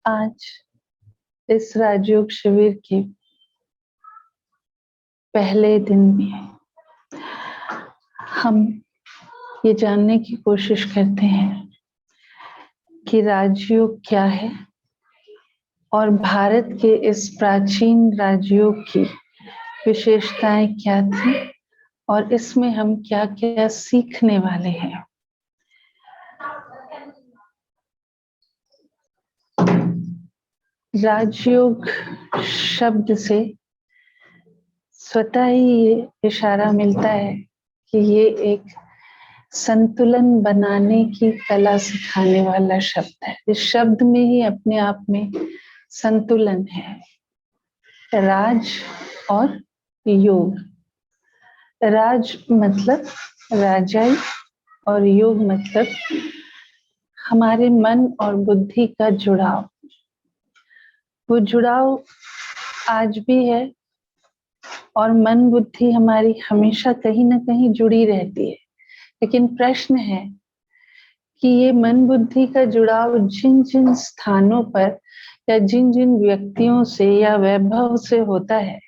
आज इस राजयोग शिविर के पहले दिन में हम ये जानने की कोशिश करते हैं कि राजयोग क्या है और भारत के इस प्राचीन राजयोग की विशेषताएं क्या थी और इसमें हम क्या क्या सीखने वाले हैं। राजयोग शब्द से स्वतः ही ये इशारा मिलता है कि ये एक संतुलन बनाने की कला सिखाने वाला शब्द है। इस शब्द में ही अपने आप में संतुलन है। राज और योग। राज मतलब राजाई और योग मतलब हमारे मन और बुद्धि का जुड़ाव। वो जुड़ाव आज भी है और मन बुद्धि हमारी हमेशा कहीं ना कहीं जुड़ी रहती है। लेकिन प्रश्न है कि ये मन बुद्धि का जुड़ाव जिन जिन स्थानों पर या जिन जिन व्यक्तियों से या वैभव से होता है,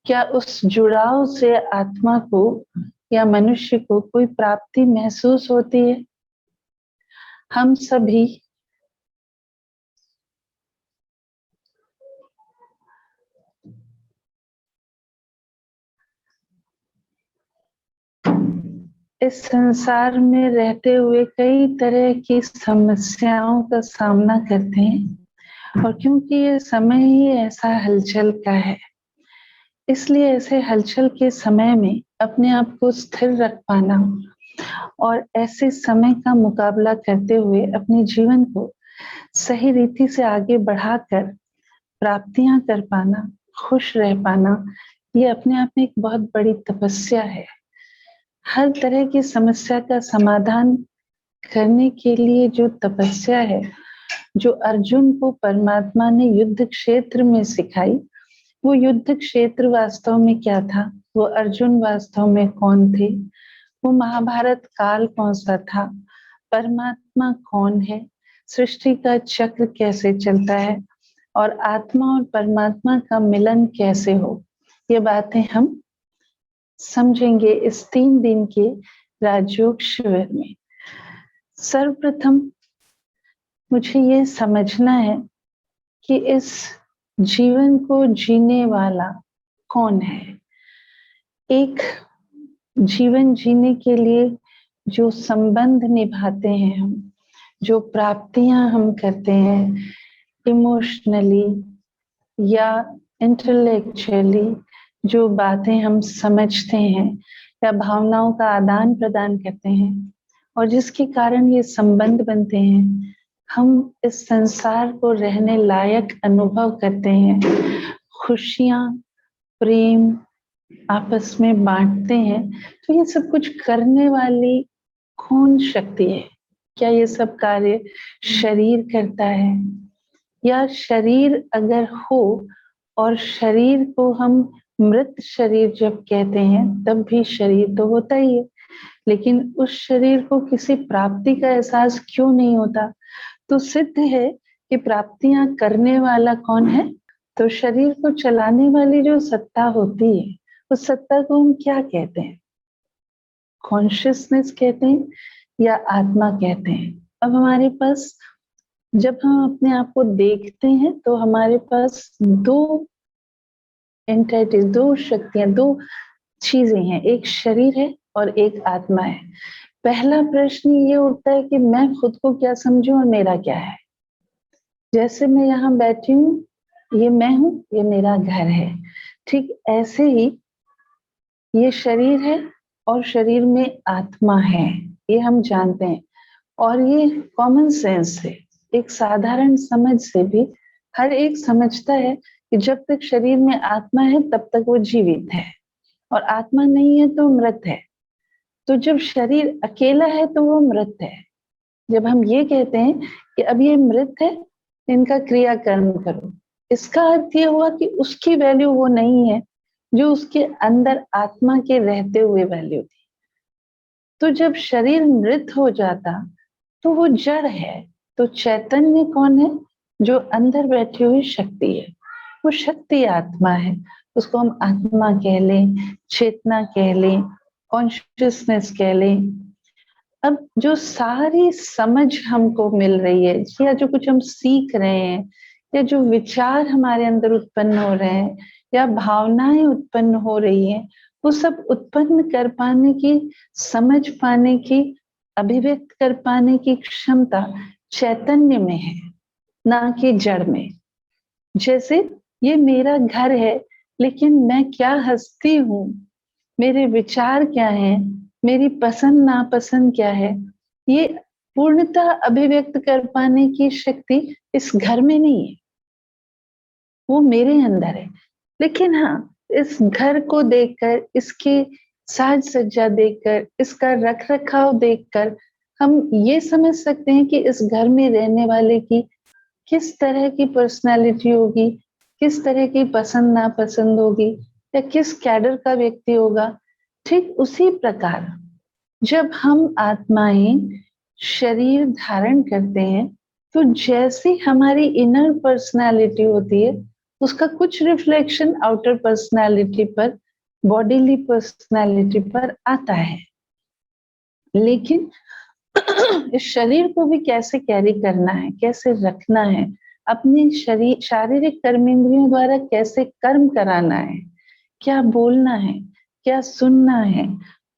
क्या उस जुड़ाव से आत्मा को या मनुष्य को कोई प्राप्ति महसूस होती है? हम सभी इस संसार में रहते हुए कई तरह की समस्याओं का सामना करते हैं और क्योंकि ये समय ही ऐसा हलचल का है, इसलिए ऐसे हलचल के समय में अपने आप को स्थिर रख पाना और ऐसे समय का मुकाबला करते हुए अपने जीवन को सही रीति से आगे बढ़ाकर प्राप्तियां कर पाना, खुश रह पाना, ये अपने आप में एक बहुत बड़ी तपस्या है। हर तरह की समस्या का समाधान करने के लिए जो तपस्या है, जो अर्जुन को परमात्मा ने युद्ध क्षेत्र में सिखाई, वो युद्ध क्षेत्र वास्तव में क्या था, वो अर्जुन वास्तव में कौन थे, वो महाभारत काल कौन सा था, परमात्मा कौन है, सृष्टि का चक्र कैसे चलता है और आत्मा और परमात्मा का मिलन कैसे हो, ये बातें हम समझेंगे इस 3 दिन के राजयोग शिविर में। सर्वप्रथम मुझे ये समझना है कि इस जीवन को जीने वाला कौन है। एक जीवन जीने के लिए जो संबंध निभाते हैं हम, जो प्राप्तियां हम करते हैं इमोशनली या इंटेलेक्चुअली, जो बातें हम समझते हैं या भावनाओं का आदान प्रदान करते हैं और जिसके कारण ये संबंध बनते हैं, हम इस संसार को रहने लायक अनुभव करते हैं, खुशियां, प्रेम आपस में बांटते हैं। तो ये सब कुछ करने वाली कौन शक्ति है? क्या ये सब कार्य शरीर करता है, या शरीर अगर हो और शरीर को हम मृत शरीर जब कहते हैं तब भी शरीर तो होता ही है, लेकिन उस शरीर को किसी प्राप्ति का एहसास क्यों नहीं होता? तो सिद्ध है कि प्राप्तियां करने वाला कौन है? तो शरीर को चलाने वाली जो सत्ता होती है, उस सत्ता को हम क्या कहते हैं? कॉन्शियसनेस कहते हैं या आत्मा कहते हैं। अब हमारे पास जब हम अपने आप को देखते हैं तो हमारे पास 2 एंटिटीज, 2 शक्तियां, 2 चीजें हैं, एक शरीर है और एक आत्मा है। पहला प्रश्न ये उठता है कि मैं खुद को क्या समझूं और मेरा क्या है। जैसे मैं यहाँ बैठी हूँ, ये मैं हूँ, ये मेरा घर है, ठीक ऐसे ही ये शरीर है और शरीर में आत्मा है, ये हम जानते हैं। और ये कॉमन सेंस है, एक साधारण समझ से भी हर एक समझता है कि जब तक शरीर में आत्मा है तब तक वो जीवित है और आत्मा नहीं है तो मृत है। तो जब शरीर अकेला है तो वो मृत है। जब हम ये कहते हैं कि अब ये मृत है, इनका क्रिया कर्म करो, इसका अर्थ ये हुआ कि उसकी वैल्यू वो नहीं है जो उसके अंदर आत्मा के रहते हुए वैल्यू थी। तो जब शरीर मृत हो जाता तो वो जड़ है, तो चैतन्य कौन है? जो अंदर बैठी हुई शक्ति है, वो शक्ति आत्मा है। उसको हम आत्मा कह लें, चेतना कह लें, कॉन्शियसनेस कह लें। अब जो सारी समझ हमको मिल रही है, या जो कुछ हम सीख रहे हैं, या जो विचार हमारे अंदर उत्पन्न हो रहे हैं, या भावनाएं उत्पन्न हो रही हैं, वो सब उत्पन्न कर पाने की, समझ पाने की, अभिव्यक्त कर पाने की क्षमता चैतन्य में है, ना कि जड़ में। जैसे ये मेरा घर है, लेकिन मैं क्या हस्ती हूँ, मेरे विचार क्या हैं, मेरी पसंद नापसंद क्या है, ये पूर्णतः अभिव्यक्त कर पाने की शक्ति इस घर में नहीं है, वो मेरे अंदर है। लेकिन हाँ, इस घर को देखकर, इसके साज सज्जा देखकर, इसका रख रखाव देखकर हम ये समझ सकते हैं कि इस घर में रहने वाले की किस तरह की पर्सनालिटी होगी, किस तरह की पसंद नापसंद होगी, या किस कैडर का व्यक्ति होगा। ठीक उसी प्रकार जब हम आत्माएं शरीर धारण करते हैं, तो जैसी हमारी इनर पर्सनालिटी होती है, उसका कुछ रिफ्लेक्शन आउटर पर्सनालिटी पर, बॉडीली पर्सनालिटी पर आता है। लेकिन इस शरीर को भी कैसे कैरी करना है, कैसे रखना है, अपने शरीर शारीरिक कर्मेंद्रियों द्वारा कैसे कर्म कराना है, क्या बोलना है, क्या सुनना है,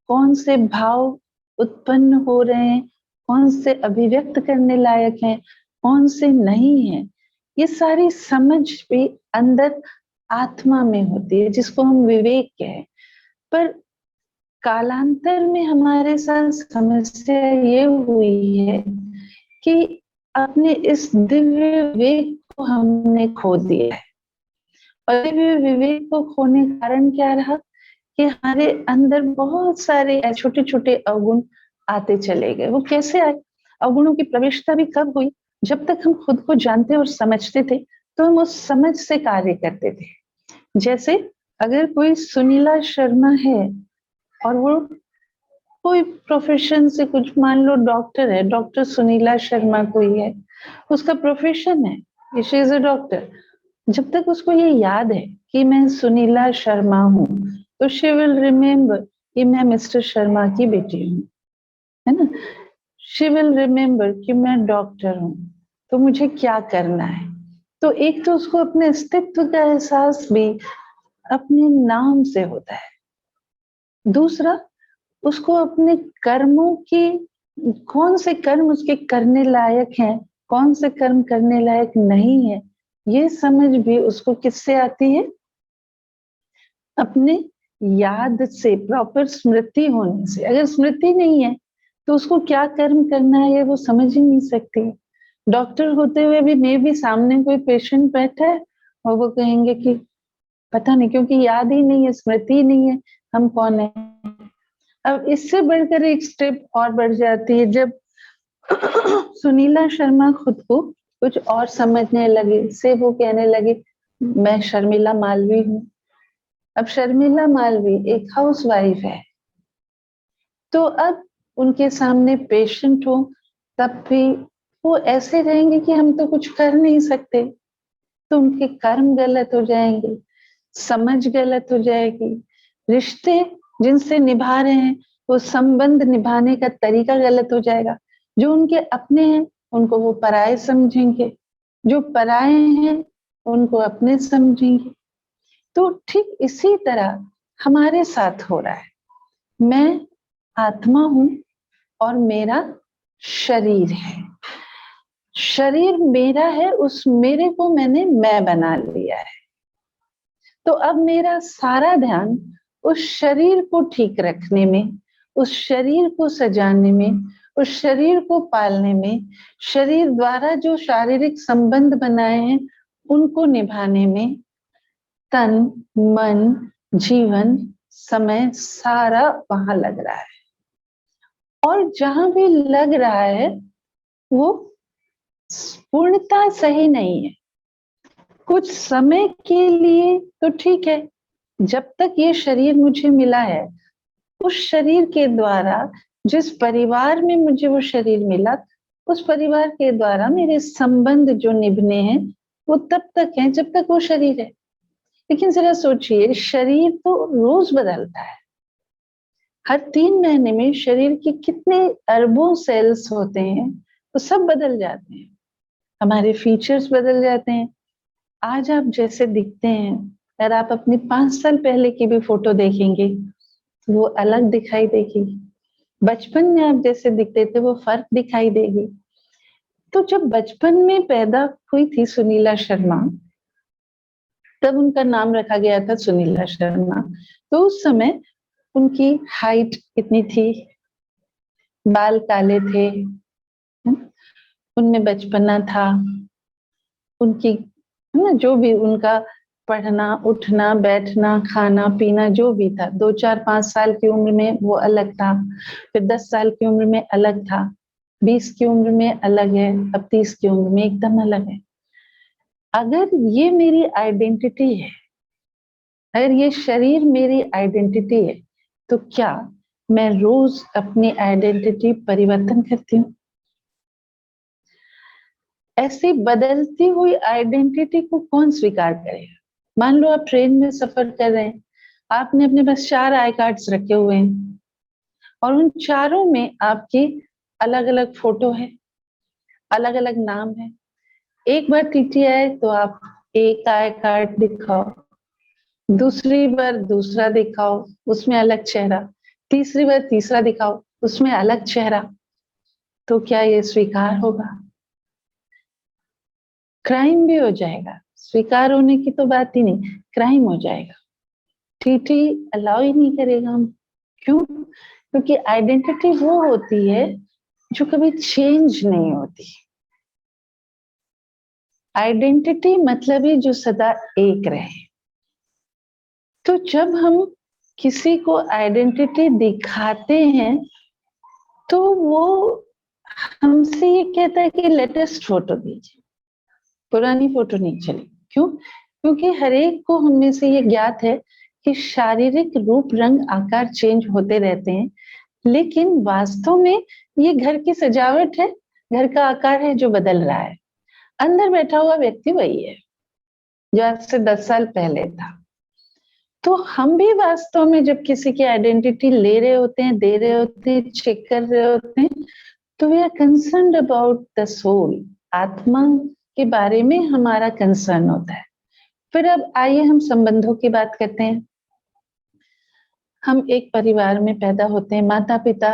कौन से भाव उत्पन्न हो रहे हैं, कौन से अभिव्यक्त करने लायक हैं, कौन से नहीं है, ये सारी समझ भी अंदर आत्मा में होती है, जिसको हम विवेक कहें। पर कालांतर में हमारे साथ समस्या ये हुई है कि अपने इस दिव्य विवेक को हमने खो दिया है। और दिव्य विवेक को खोने का कारण क्या रहा कि हमारे अंदर बहुत सारे छोटे छोटे अवगुण आते चले गए। वो कैसे आए? अवगुणों की प्रवेशता भी कब हुई? जब तक हम खुद को जानते और समझते थे, तो हम उस समझ से कार्य करते थे। जैसे अगर कोई सुनीला शर्मा है और वो कोई प्रोफेशन से, कुछ मान लो डॉक्टर है, डॉक्टर सुनीला शर्मा कोई है, उसका प्रोफेशन है, शी इज अ डॉक्टर। जब तक उसको ये याद है कि मैं सुनीला शर्मा हूँ, तो शी विल रिमेम्बर कि मैं मिस्टर शर्मा की बेटी हूँ, है ना। शी विल रिमेम्बर कि मैं डॉक्टर हूँ, तो मुझे क्या करना है। तो एक तो उसको अपने अस्तित्व का एहसास भी अपने नाम से होता है। दूसरा, उसको अपने कर्मों की, कौन से कर्म उसके करने लायक हैं, कौन से कर्म करने लायक नहीं है, ये समझ भी उसको किससे आती है? अपने याद से, प्रॉपर स्मृति होने से। अगर स्मृति नहीं है तो उसको क्या कर्म करना है वो समझ ही नहीं सकती। डॉक्टर होते हुए भी मे भी सामने कोई पेशेंट बैठा है और वो कहेंगे कि पता नहीं, क्योंकि याद ही नहीं है, स्मृति ही नहीं है हम कौन है। अब इससे बढ़कर एक स्टेप और बढ़ जाती है, जब सुनीला शर्मा खुद को कुछ और समझने लगे, से वो कहने लगे मैं शर्मिला मालवी हूँ। अब शर्मिला मालवी एक हाउसवाइफ है, तो अब उनके सामने पेशेंट हो, तब भी वो ऐसे रहेंगे कि हम तो कुछ कर नहीं सकते। तो उनके कर्म गलत हो जाएंगे, समझ गलत हो जाएगी, रिश्ते जिनसे निभा रहे हैं वो संबंध निभाने का तरीका गलत हो जाएगा। जो उनके अपने हैं उनको वो पराये समझेंगे, जो पराये हैं उनको अपने समझेंगे। तो ठीक इसी तरह हमारे साथ हो रहा है। मैं आत्मा हूं और मेरा शरीर है। शरीर मेरा है, उस मेरे को मैंने मैं बना लिया है। तो अब मेरा सारा ध्यान उस शरीर को ठीक रखने में, उस शरीर को सजाने में, उस शरीर को पालने में, शरीर द्वारा जो शारीरिक संबंध बनाए हैं उनको निभाने में, तन मन जीवन समय सारा वहां लग रहा है। और जहां भी लग रहा है वो पूर्णता सही नहीं है। कुछ समय के लिए तो ठीक है, जब तक ये शरीर मुझे मिला है, उस शरीर के द्वारा जिस परिवार में मुझे वो शरीर मिला, उस परिवार के द्वारा मेरे संबंध जो निभने हैं वो तब तक हैं जब तक वो शरीर है। लेकिन जरा सोचिए, शरीर तो रोज बदलता है। हर 3 महीने में शरीर के कितने अरबों सेल्स होते हैं, तो सब बदल जाते हैं। हमारे फीचर्स बदल जाते हैं। आज आप जैसे दिखते हैं, अगर आप अपनी 5 साल पहले की भी फोटो देखेंगे तो वो अलग दिखाई देगी। बचपन में आप जैसे दिखते थे वो फर्क दिखाई देगी। तो जब बचपन में पैदा हुई थी सुनीला शर्मा, तब उनका नाम रखा गया था सुनीला शर्मा। तो उस समय उनकी हाइट कितनी थी, बाल काले थे, उनमें बचपना था, उनकी ना जो भी उनका पढ़ना, उठना, बैठना, खाना पीना जो भी था, 2 4 5 साल की उम्र में वो अलग था, फिर 10 साल की उम्र में अलग था, 20 की उम्र में अलग है, अब 30 की उम्र में एकदम अलग है। अगर ये मेरी आइडेंटिटी है, अगर ये शरीर मेरी आइडेंटिटी है, तो क्या मैं रोज अपनी आइडेंटिटी परिवर्तन करती हूँ? ऐसी बदलती हुई आइडेंटिटी को कौन स्वीकार करेगा? मान लो आप ट्रेन में सफर कर रहे हैं, आपने अपने पास 4 आई कार्ड्स रखे हुए हैं और उन चारों में आपकी अलग अलग फोटो है, अलग अलग नाम है। एक बार टीटी आए तो आप एक आई कार्ड दिखाओ, दूसरी बार दूसरा दिखाओ, उसमें अलग चेहरा, तीसरी बार तीसरा दिखाओ, उसमें अलग चेहरा। तो क्या ये स्वीकार होगा? क्राइम भी हो जाएगा। स्वीकार होने की तो बात ही नहीं, क्राइम हो जाएगा। टीटी अलाउ ही नहीं करेगा हम। क्यों? क्योंकि आइडेंटिटी वो होती है जो कभी चेंज नहीं होती। आइडेंटिटी मतलब ही जो सदा एक रहे। तो जब हम किसी को आइडेंटिटी दिखाते हैं तो वो हमसे ये कहता है कि लेटेस्ट फोटो दीजिए, पुरानी फोटो नहीं चली। क्यों? क्योंकि हर एक को हमें से ये ज्ञात है कि शारीरिक रूप रंग आकार चेंज होते रहते हैं, लेकिन वास्तव में ये घर की सजावट है, घर का आकार है जो बदल रहा है। अंदर बैठा हुआ व्यक्ति वही है जो आज से 10 साल पहले था। तो हम भी वास्तव में जब किसी की आइडेंटिटी ले रहे होते हैं, दे रहे होते हैं, चेक कर रहे होते हैं, तो we are concerned about the soul. आत्मा के बारे में हमारा कंसर्न होता है। फिर अब आइए हम संबंधों की बात करते हैं। हम एक परिवार में पैदा होते हैं, माता पिता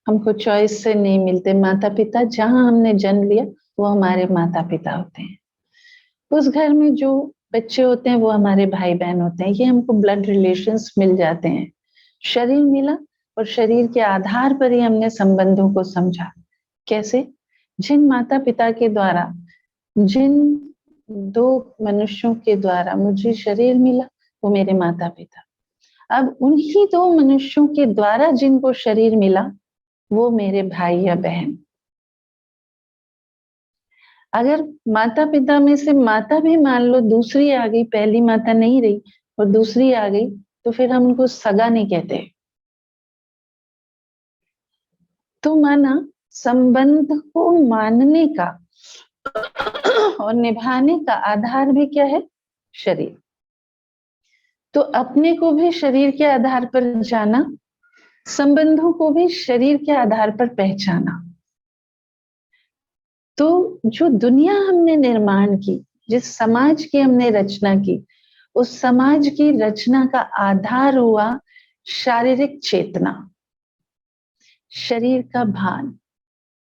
हमको चॉइस से नहीं मिलते। माता पिता जहां हमने जन्म लिया वो हमारे माता पिता होते हैं। उस घर में जो बच्चे होते हैं वो हमारे भाई बहन होते हैं। ये हमको ब्लड रिलेशंस मिल जाते हैं। शरीर मिला और शरीर के आधार पर ही हमने संबंधों को समझा। कैसे? जिन माता पिता के द्वारा, जिन 2 मनुष्यों के द्वारा मुझे शरीर मिला वो मेरे माता पिता। अब उन्हीं 2 मनुष्यों के द्वारा जिनको शरीर मिला वो मेरे भाई या बहन। अगर माता पिता में से माता भी मान लो दूसरी आ गई, पहली माता नहीं रही और दूसरी आ गई, तो फिर हम उनको सगा नहीं कहते। तो माना संबंध को मानने का और निभाने का आधार भी क्या है? शरीर। तो अपने को भी शरीर के आधार पर जाना, संबंधों को भी शरीर के आधार पर पहचाना। तो जो दुनिया हमने निर्माण की, जिस समाज की हमने रचना की, उस समाज की रचना का आधार हुआ शारीरिक चेतना, शरीर का भान,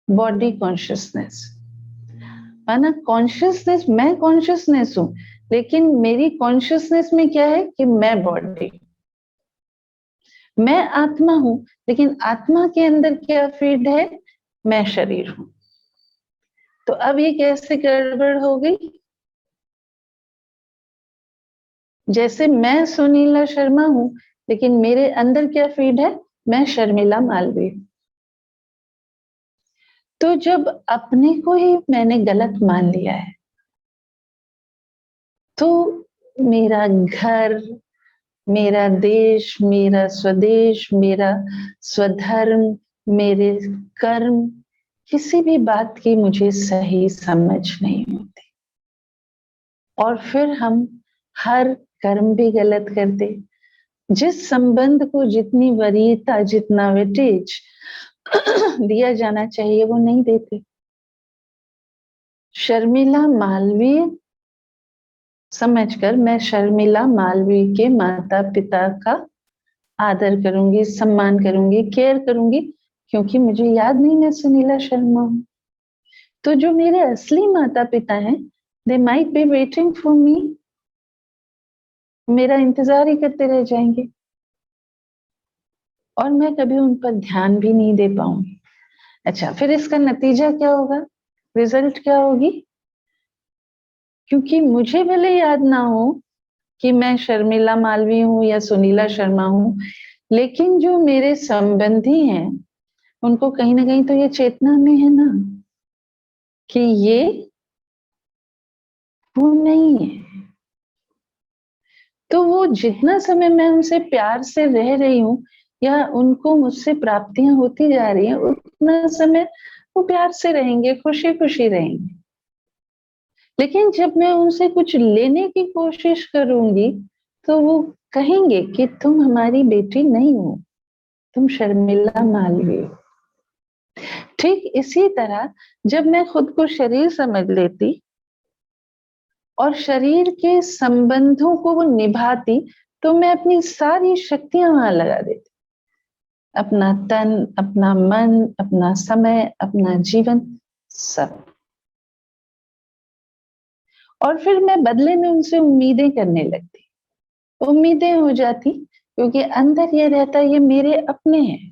बॉडी कॉन्शियसनेस। माना कॉन्शियसनेस, मैं कॉन्शियसनेस हूं, लेकिन मेरी कॉन्शियसनेस में क्या है कि मैं बॉडी, मैं आत्मा हूं, लेकिन आत्मा के अंदर क्या फीड है? मैं शरीर हूं। तो अब ये कैसे गड़बड़ हो गई? जैसे मैं सुनीला शर्मा हूं, लेकिन मेरे अंदर क्या फीड है? मैं शर्मिला मालवीय। तो जब अपने को ही मैंने गलत मान लिया है, तो मेरा घर, मेरा देश, मेरा स्वदेश, मेरा स्वधर्म, मेरे कर्म, किसी भी बात की मुझे सही समझ नहीं होती, और फिर हम हर कर्म भी गलत करते। जिस संबंध को जितनी वरीयता, जितना वेटेज दिया जाना चाहिए वो नहीं देते। शर्मिला मालवीय समझकर मैं शर्मिला मालवीय के माता पिता का आदर करूंगी, सम्मान करूंगी, केयर करूंगी, क्योंकि मुझे याद नहीं मैं सुनीला शर्मा हूं। तो जो मेरे असली माता पिता हैं, they might be waiting for me, मेरा इंतजार ही करते रह जाएंगे, और मैं कभी उन पर ध्यान भी नहीं दे पाऊंगी। अच्छा, फिर इसका नतीजा क्या होगा, रिजल्ट क्या होगी? क्योंकि मुझे भले याद ना हो कि मैं शर्मिला मालवीय हूँ या सुनीला शर्मा हूँ, लेकिन जो मेरे संबंधी हैं उनको कहीं ना कहीं तो ये चेतना में है ना कि ये वो नहीं है। तो वो जितना समय मैं उनसे प्यार से रह रही हूँ या उनको मुझसे प्राप्तियां होती जा रही हैं, उतना समय वो प्यार से रहेंगे, खुशी खुशी रहेंगे। लेकिन जब मैं उनसे कुछ लेने की कोशिश करूंगी तो वो कहेंगे कि तुम हमारी बेटी नहीं हो, तुम शर्मिला मालवीय हो। ठीक इसी तरह जब मैं खुद को शरीर समझ लेती और शरीर के संबंधों को वो निभाती, तो मैं अपनी सारी शक्तियां वहां लगा देती, अपना तन, अपना मन, अपना समय, अपना जीवन, सब। और फिर मैं बदले में उनसे उम्मीदें करने लगती, उम्मीदें हो जाती, क्योंकि अंदर ये रहता ये मेरे अपने हैं।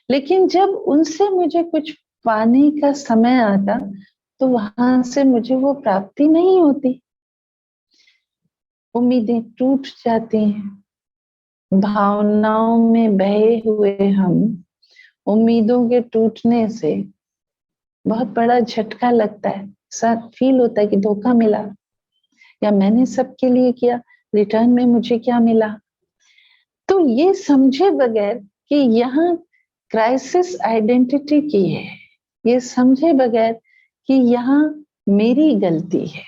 लेकिन जब उनसे मुझे कुछ पाने का समय आता तो वहां से मुझे वो प्राप्ति नहीं होती, उम्मीदें टूट जाती हैं। भावनाओं में बहे हुए हम उम्मीदों के टूटने से बहुत बड़ा झटका लगता है, साथ फील होता है कि धोखा मिला, या मैंने सबके लिए किया, रिटर्न में मुझे क्या मिला। तो ये समझे बगैर कि यहाँ क्राइसिस आइडेंटिटी की है, ये समझे बगैर कि यहाँ मेरी गलती है,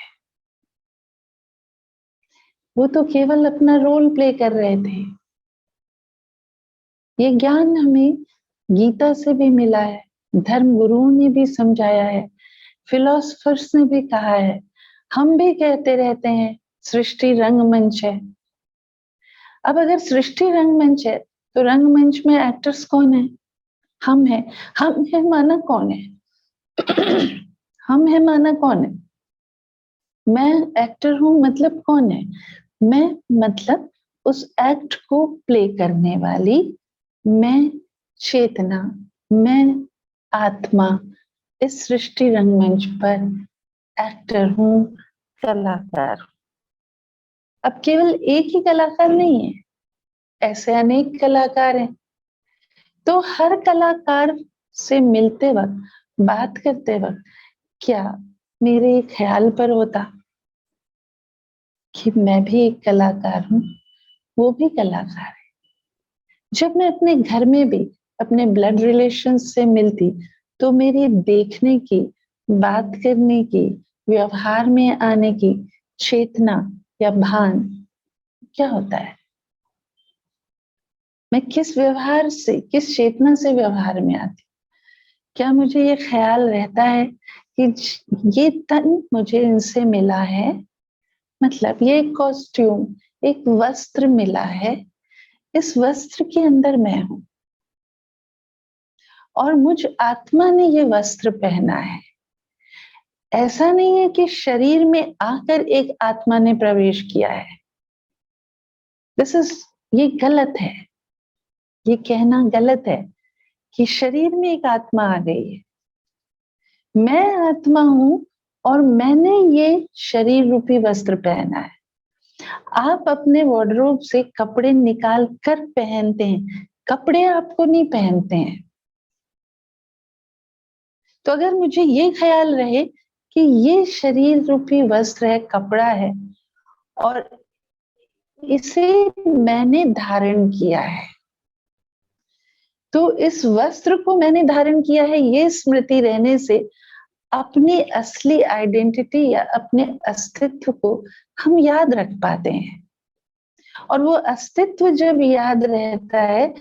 वो तो केवल अपना रोल प्ले कर रहे थे। ये ज्ञान हमें गीता से भी मिला है, धर्म गुरुओं ने भी समझाया है, फिलोसफर्स ने भी कहा है, हम भी कहते रहते हैं सृष्टि रंगमंच है। अब अगर सृष्टि रंगमंच है तो रंगमंच में एक्टर्स कौन है? हम हैं। हम है माना कौन है? हम है माना कौन है? मैं एक्टर हूं मतलब कौन है? मैं मतलब उस एक्ट को प्ले करने वाली मैं, चेतना, मैं आत्मा, इस सृष्टि रंगमंच पर एक्टर हूं, कलाकार। अब केवल एक ही कलाकार नहीं है, ऐसे अनेक कलाकार हैं। तो हर कलाकार से मिलते वक्त, बात करते वक्त, क्या मेरे ख्याल पर होता कि मैं भी एक कलाकार हूं, वो भी कलाकार है? जब मैं अपने घर में भी अपने ब्लड रिलेशन से मिलती तो मेरी देखने की, बात करने की, व्यवहार में आने की चेतना या भान क्या होता है? मैं किस व्यवहार से, किस चेतना से व्यवहार में आती? क्या मुझे ये ख्याल रहता है कि ये तन मुझे इनसे मिला है, मतलब ये एक कॉस्ट्यूम, एक वस्त्र मिला है, इस वस्त्र के अंदर मैं हूं और मुझ आत्मा ने ये वस्त्र पहना है। ऐसा नहीं है कि शरीर में आकर एक आत्मा ने प्रवेश किया है। दिस इज, ये गलत है, ये कहना गलत है कि शरीर में एक आत्मा आ गई है। मैं आत्मा हूं और मैंने ये शरीर रूपी वस्त्र पहना है। आप अपने वार्डरोब से कपड़े निकाल कर पहनते हैं, कपड़े आपको नहीं पहनते हैं। तो अगर मुझे ये ख्याल रहे कि ये शरीर रूपी वस्त्र है, कपड़ा है, और इसे मैंने धारण किया है, तो इस वस्त्र को मैंने धारण किया है, ये स्मृति रहने से अपनी असली आइडेंटिटी या अपने अस्तित्व को हम याद रख पाते हैं। और वो अस्तित्व जब याद रहता है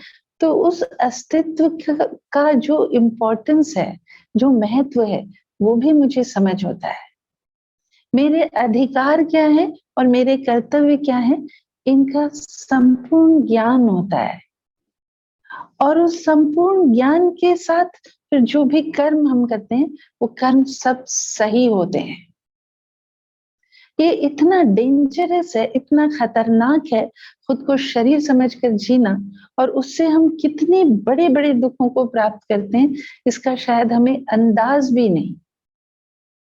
तो उस अस्तित्व का जो इम्पोर्टेंस है, जो महत्व है, वो भी मुझे समझ होता है। मेरे अधिकार क्या है और मेरे कर्तव्य क्या है, इनका संपूर्ण ज्ञान होता है। और उस संपूर्ण ज्ञान के साथ फिर जो भी कर्म हम करते हैं वो कर्म सब सही होते हैं। ये इतना डेंजरस है, इतना खतरनाक है खुद को शरीर समझकर जीना, और उससे हम कितने बड़े बड़े दुखों को प्राप्त करते हैं इसका शायद हमें अंदाज भी नहीं,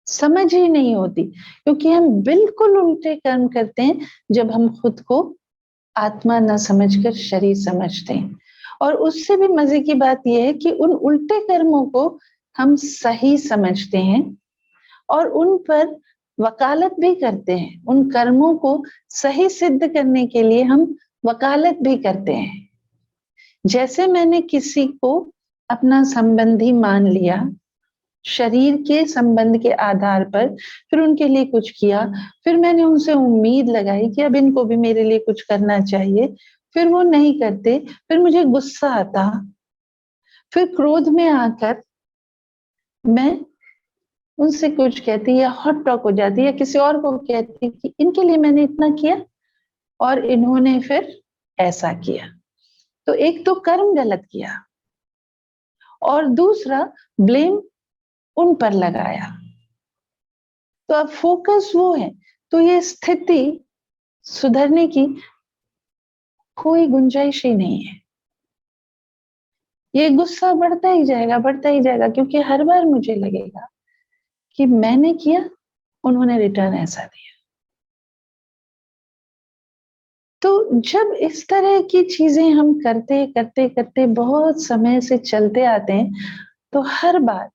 समझ ही नहीं होती। क्योंकि हम बिल्कुल उल्टे कर्म करते हैं जब हम खुद को आत्मा न समझकर शरीर समझते हैं। और उससे भी मजे की बात यह है कि उन उल्टे कर्मों को हम सही समझते हैं और उन पर वकालत भी करते हैं। उन कर्मों को सही सिद्ध करने के लिए हम वकालत भी करते हैं। जैसे मैंने किसी को अपना संबंधी मान लिया शरीर के संबंध के आधार पर, फिर उनके लिए कुछ किया, फिर मैंने उनसे उम्मीद लगाई कि अब इनको भी मेरे लिए कुछ करना चाहिए, फिर वो नहीं करते, फिर मुझे गुस्सा आता, फिर क्रोध में आकर मैं उनसे कुछ कहती या हॉट टॉक हो जाती या किसी और को कहती कि इनके लिए मैंने इतना किया और इन्होंने फिर ऐसा किया। तो एक तो कर्म गलत किया और दूसरा ब्लेम उन पर लगाया। तो अब फोकस वो है, तो ये स्थिति सुधरने की कोई गुंजाइश ही नहीं है। ये गुस्सा बढ़ता ही जाएगा, बढ़ता ही जाएगा, क्योंकि हर बार मुझे लगेगा कि मैंने किया, उन्होंने रिटर्न ऐसा दिया। तो जब इस तरह की चीजें हम करते करते करते बहुत समय से चलते आते हैं, तो हर बार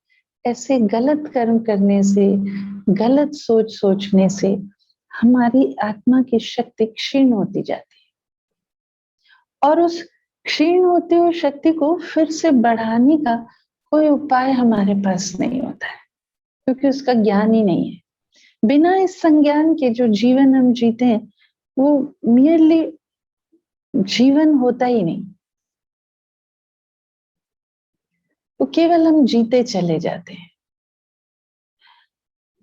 ऐसे गलत कर्म करने से, गलत सोच सोचने से हमारी आत्मा की शक्ति क्षीण होती जाती है। और उस क्षीण होती हुई शक्ति को फिर से बढ़ाने का कोई उपाय हमारे पास नहीं होता है, क्योंकि उसका ज्ञान ही नहीं है। बिना इस संज्ञान के जो जीवन हम जीते हैं वो मियरली जीवन होता ही नहीं, वो केवल हम जीते चले जाते हैं।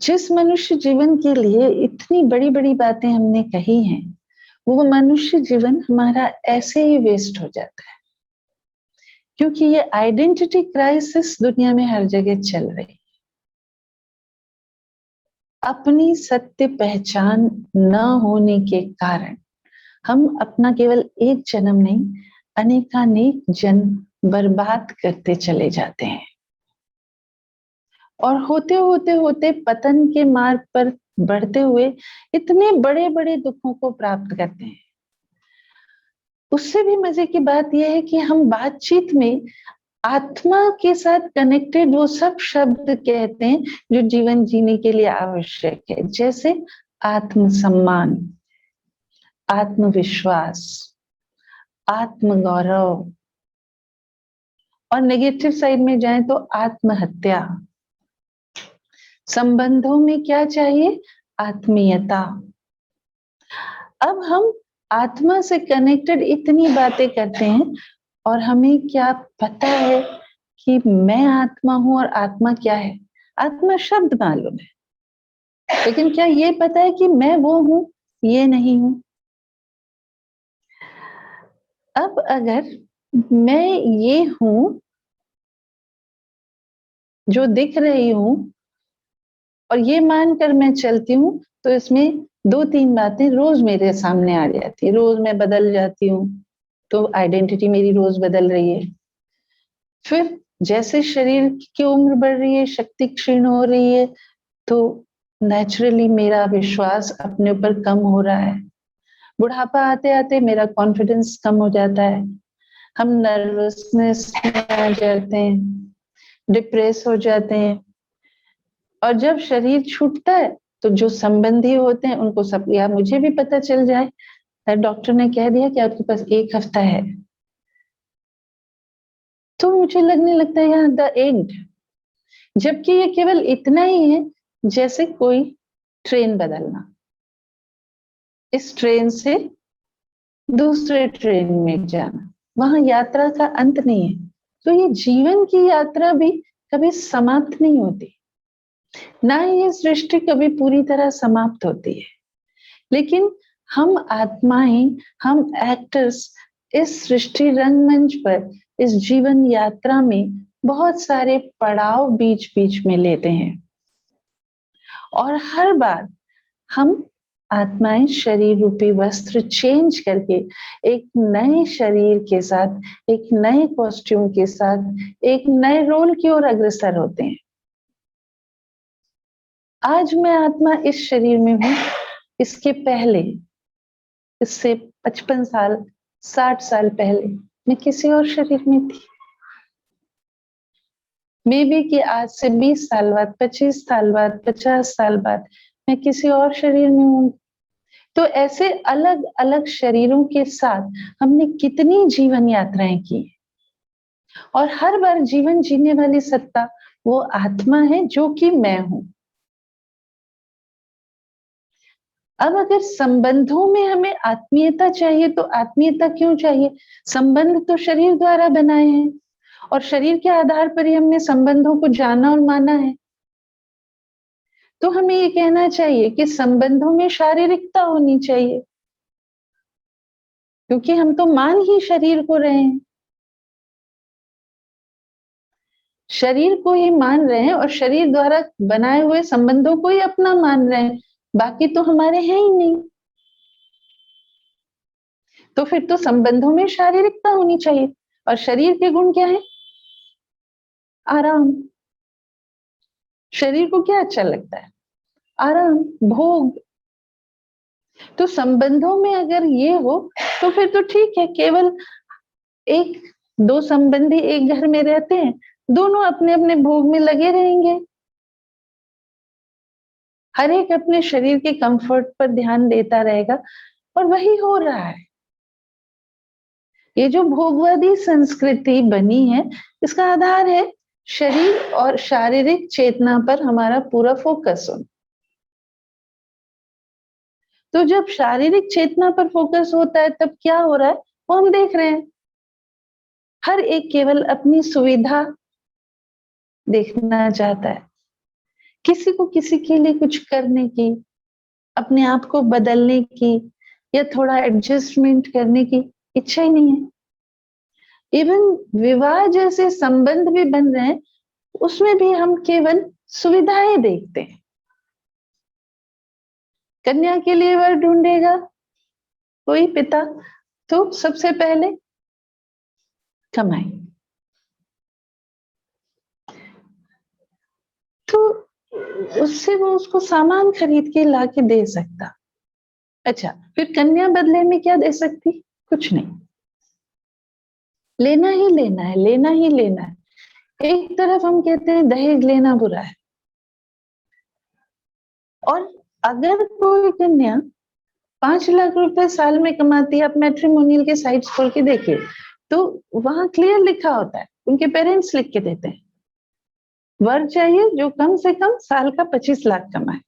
जिस मनुष्य जीवन के लिए इतनी बड़ी बड़ी बातें हमने कही हैं, वो मनुष्य जीवन हमारा ऐसे ही वेस्ट हो जाता है, क्योंकि ये आइडेंटिटी क्राइसिस दुनिया में हर जगह चल रही है। अपनी सत्य पहचान न होने के कारण हम अपना केवल एक जन्म नहीं, अनेकानेक जन्म बर्बाद करते चले जाते हैं और होते होते होते पतन के मार्ग पर बढ़ते हुए इतने बड़े बड़े दुखों को प्राप्त करते हैं। उससे भी मजे की बात यह है कि हम बातचीत में आत्मा के साथ कनेक्टेड वो सब शब्द कहते हैं जो जीवन जीने के लिए आवश्यक है, जैसे आत्मसम्मान, आत्मविश्वास, आत्मगौरव, और नेगेटिव साइड में जाए तो आत्महत्या। संबंधों में क्या चाहिए? आत्मीयता। अब हम आत्मा से कनेक्टेड इतनी बातें करते हैं और हमें क्या पता है कि मैं आत्मा हूं और आत्मा क्या है? आत्मा शब्द मालूम है, लेकिन क्या ये पता है कि मैं वो हूं, ये नहीं हूं? अब अगर मैं ये हूं जो दिख रही हूं और ये मानकर मैं चलती हूँ, तो इसमें दो तीन बातें रोज मेरे सामने आ जाती है। रोज मैं बदल जाती हूँ, तो आइडेंटिटी मेरी रोज बदल रही है। फिर जैसे शरीर की उम्र बढ़ रही है, शक्ति क्षीण हो रही है, तो नेचुरली मेरा विश्वास अपने ऊपर कम हो रहा है। बुढ़ापा आते आते मेरा कॉन्फिडेंस कम हो जाता है, हम नर्वसनेस में आ जाते हैं, डिप्रेस हो जाते हैं। और जब शरीर छूटता है तो जो संबंधी होते हैं उनको सब, या मुझे भी पता चल जाए डॉक्टर ने कह दिया कि आपके पास 1 हफ्ता है, तो मुझे लगने लगता है यहाँ द एंड, जबकि ये केवल इतना ही है जैसे कोई ट्रेन बदलना, इस ट्रेन से दूसरे ट्रेन में जाना, वहां यात्रा का अंत नहीं है। तो ये जीवन की यात्रा भी कभी समाप्त नहीं होती, ना ये सृष्टि कभी पूरी तरह समाप्त होती है। लेकिन हम आत्माएं, हम एक्टर्स इस सृष्टि रंगमंच पर, इस जीवन यात्रा में बहुत सारे पड़ाव बीच बीच में लेते हैं, और हर बार हम आत्माएं शरीर रूपी वस्त्र चेंज करके एक नए शरीर के साथ, एक नए कॉस्ट्यूम के साथ, एक नए रोल की ओर अग्रसर होते हैं। आज मैं आत्मा इस शरीर में हूं, इसके पहले, इससे 55 साल 60 साल पहले मैं किसी और शरीर में थी। मे बी कि आज से 20 साल बाद, 25 साल बाद, 50 साल बाद मैं किसी और शरीर में हूं। तो ऐसे अलग अलग शरीरों के साथ हमने कितनी जीवन यात्राएं की, और हर बार जीवन जीने वाली सत्ता वो आत्मा है जो कि मैं हूं। अब अगर संबंधों में हमें आत्मीयता चाहिए, तो आत्मीयता क्यों चाहिए? संबंध तो शरीर द्वारा बनाए हैं, और शरीर के आधार पर ही हमने संबंधों को जाना और माना है। तो हमें ये कहना चाहिए कि संबंधों में शारीरिकता होनी चाहिए, क्योंकि हम तो मान ही शरीर को रहे हैं, शरीर को ही मान रहे हैं, और शरीर द्वारा बनाए हुए संबंधों को ही अपना मान रहे हैं, बाकी तो हमारे हैं ही नहीं। तो फिर तो संबंधों में शारीरिकता होनी चाहिए, और शरीर के गुण क्या है? आराम। शरीर को क्या अच्छा लगता है? आराम, भोग। तो संबंधों में अगर ये हो तो फिर तो ठीक है, केवल एक दो संबंधी एक घर में रहते हैं, दोनों अपने अपने भोग में लगे रहेंगे, हर एक अपने शरीर के कंफर्ट पर ध्यान देता रहेगा, और वही हो रहा है। ये जो भोगवादी संस्कृति बनी है, इसका आधार है शरीर और शारीरिक चेतना पर हमारा पूरा फोकस हो। तो जब शारीरिक चेतना पर फोकस होता है, तब क्या हो रहा है वो हम देख रहे हैं। हर एक केवल अपनी सुविधा देखना चाहता है, किसी को किसी के लिए कुछ करने की, अपने आप को बदलने की, या थोड़ा एडजस्टमेंट करने की इच्छा ही नहीं है। इवन विवाह जैसे संबंध भी बन रहे हैं, उसमें भी हम केवल सुविधाएं देखते हैं। कन्या के लिए वर ढूंढेगा कोई पिता, तो सबसे पहले कमाई। तो उससे वो उसको सामान खरीद के ला के दे सकता। अच्छा, फिर कन्या बदले में क्या दे सकती? कुछ नहीं। लेना ही लेना है, लेना ही लेना है। एक तरफ हम कहते हैं दहेज लेना बुरा है, और अगर कोई कन्या 5 लाख रुपए साल में कमाती है, आप मैट्रिमोनियल के साइट्स खोल के देखिए, तो वहां क्लियर लिखा होता है, उनके पेरेंट्स लिख के देते हैं, वर चाहिए जो कम से कम साल का 25 लाख कमाए।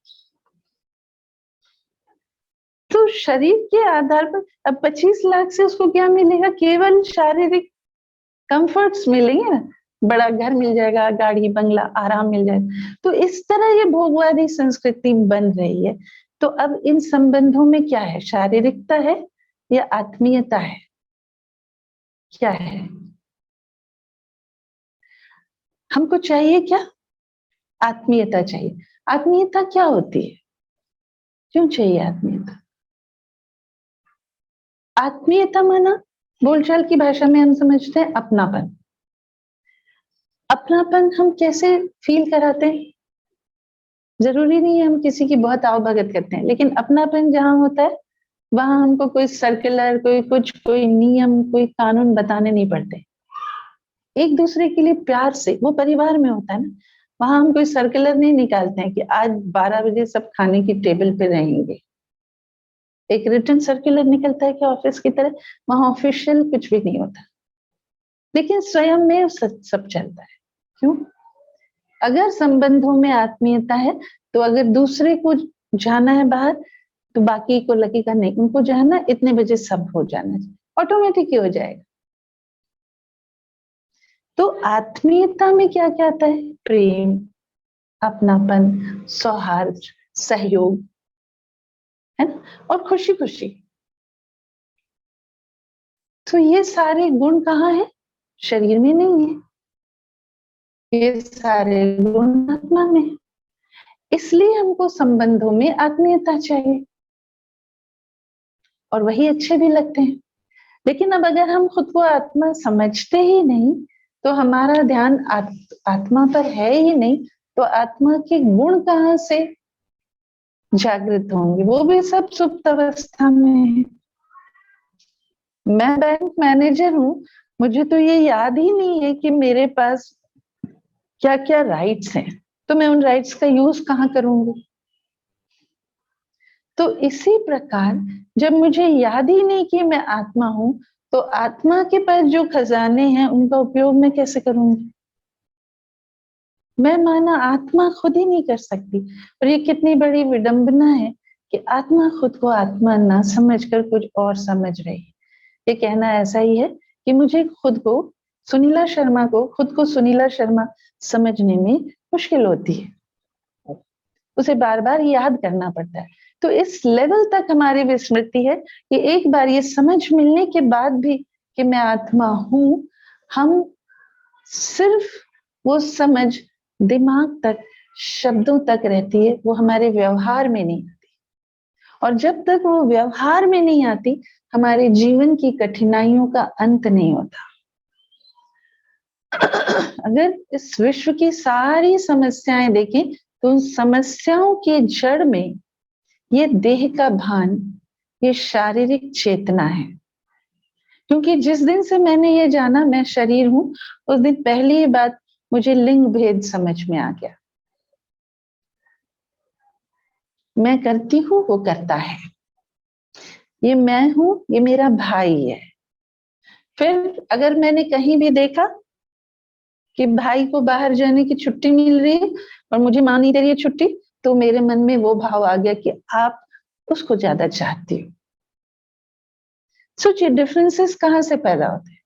तो शरीर के आधार पर अब 25 लाख से उसको क्या मिलेगा? केवल शारीरिक कंफर्ट्स मिलेंगे ना, बड़ा घर मिल जाएगा, गाड़ी बंगला, आराम मिल जाएगा। तो इस तरह ये भोगवादी संस्कृति बन रही है। तो अब इन संबंधों में क्या है? शारीरिकता है या आत्मीयता है? क्या है? हमको चाहिए क्या? आत्मीयता चाहिए। आत्मीयता क्या होती है? क्यों चाहिए आत्मीयता? आत्मीयता माना बोलचाल की भाषा में हम समझते हैं अपनापन। अपनापन हम कैसे फील कराते हैं? जरूरी नहीं है हम किसी की बहुत आवभगत करते हैं, लेकिन अपनापन जहां होता है वहां हमको कोई सर्कुलर, कोई कुछ, कोई नियम, कोई कानून बताने नहीं पड़ते। एक दूसरे के लिए प्यार से, वो परिवार में होता है ना, वहां हम कोई सर्कुलर नहीं निकालते हैं कि आज 12 बजे सब खाने की टेबल पे रहेंगे। एक रिटर्न सर्कुलर निकलता है कि ऑफिस की तरह, वहां ऑफिशियल कुछ भी नहीं होता। लेकिन स्वयं में सब चलता है। क्यों? अगर संबंधों में आत्मीयता है तो अगर दूसरे को जाना है बाहर तो बाकी को लगेगा नहीं, उनको जाना इतने बजे सब हो जाना, ऑटोमेटिक ही हो जाएगा। तो आत्मीयता में क्या क्या आता है? प्रेम, अपनापन, सौहार्द, सहयोग, है ना, और खुशी खुशी। तो ये सारे गुण कहाँ है? शरीर में नहीं है, ये सारे गुण आत्मा में है। इसलिए हमको संबंधों में आत्मीयता चाहिए और वही अच्छे भी लगते हैं। लेकिन अब अगर हम खुद को आत्मा समझते ही नहीं तो हमारा ध्यान आत्मा पर है ही नहीं, तो आत्मा के गुण कहाँ से जागृत होंगे? वो भी सब सुप्त अवस्था में है। मैं बैंक मैनेजर हूं, मुझे तो ये याद ही नहीं है कि मेरे पास क्या क्या राइट्स हैं, तो मैं उन राइट्स का यूज कहाँ करूंगी? तो इसी प्रकार जब मुझे याद ही नहीं कि मैं आत्मा हूं, तो आत्मा के पास जो खजाने हैं उनका उपयोग मैं कैसे करूंगी? मैं माना आत्मा खुद ही नहीं कर सकती। और ये कितनी बड़ी विडंबना है कि आत्मा खुद को आत्मा ना समझकर कुछ और समझ रही है। ये कहना ऐसा ही है कि मुझे खुद को, सुनीला शर्मा को खुद को सुनीला शर्मा समझने में मुश्किल होती है, उसे बार बार याद करना पड़ता है। तो इस लेवल तक हमारी विस्मृति है कि एक बार ये समझ मिलने के बाद भी कि मैं आत्मा हूं, हम सिर्फ वो समझ दिमाग तक, शब्दों तक रहती है, वो हमारे व्यवहार में नहीं आती। और जब तक वो व्यवहार में नहीं आती, हमारे जीवन की कठिनाइयों का अंत नहीं होता। अगर इस विश्व की सारी समस्याएं देखें तो उन समस्याओं के जड़ में ये देह का भान, ये शारीरिक चेतना है। क्योंकि जिस दिन से मैंने ये जाना मैं शरीर हूं, उस दिन पहली बात मुझे लिंग भेद समझ में आ गया। मैं करती हूँ, वो करता है, ये मैं हूं, ये मेरा भाई है। फिर अगर मैंने कहीं भी देखा कि भाई को बाहर जाने की छुट्टी मिल रही है और मुझे मां नहीं दे रही है छुट्टी, तो मेरे मन में वो भाव आ गया कि आप उसको ज्यादा चाहती हो। सोचिए डिफरेंसेस कहाँ से पैदा होते हैं।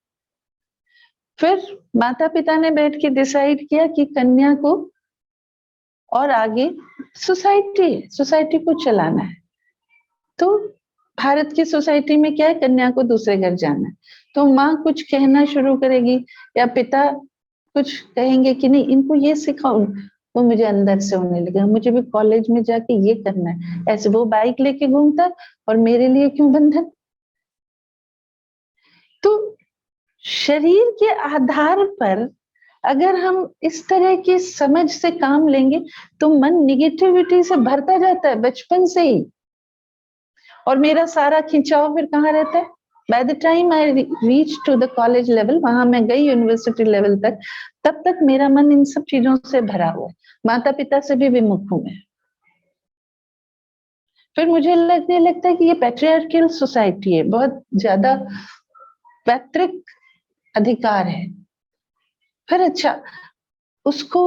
फिर माता पिता ने बैठ के डिसाइड किया कि कन्या को, और आगे सोसाइटी को चलाना है। तो भारत की सोसाइटी में क्या है, कन्या को दूसरे घर जाना है, तो माँ कुछ कहना शुरू करेगी या पिता कुछ कहेंगे कि नहीं इनको ये सिखाओ, वो मुझे अंदर से होने लगा, मुझे भी कॉलेज में जाके ये करना है। ऐसे वो बाइक लेके घूमता और मेरे लिए क्यों बंधन? तो शरीर के आधार पर अगर हम इस तरह की समझ से काम लेंगे तो मन निगेटिविटी से भरता जाता है बचपन से ही, और मेरा सारा खिंचाव फिर कहाँ रहता है? By the time I reach to the college level, वहां मैं गई यूनिवर्सिटी लेवल तक, तब तक मेरा मन इन सब चीजों से भरा हुआ है, माता पिता से भी विमुख हूं मैं। फिर मुझे लगने लगता है कि ये पैट्रियार्कियल सोसाइटी है, बहुत ज्यादा पैतृक अधिकार है। फिर अच्छा, उसको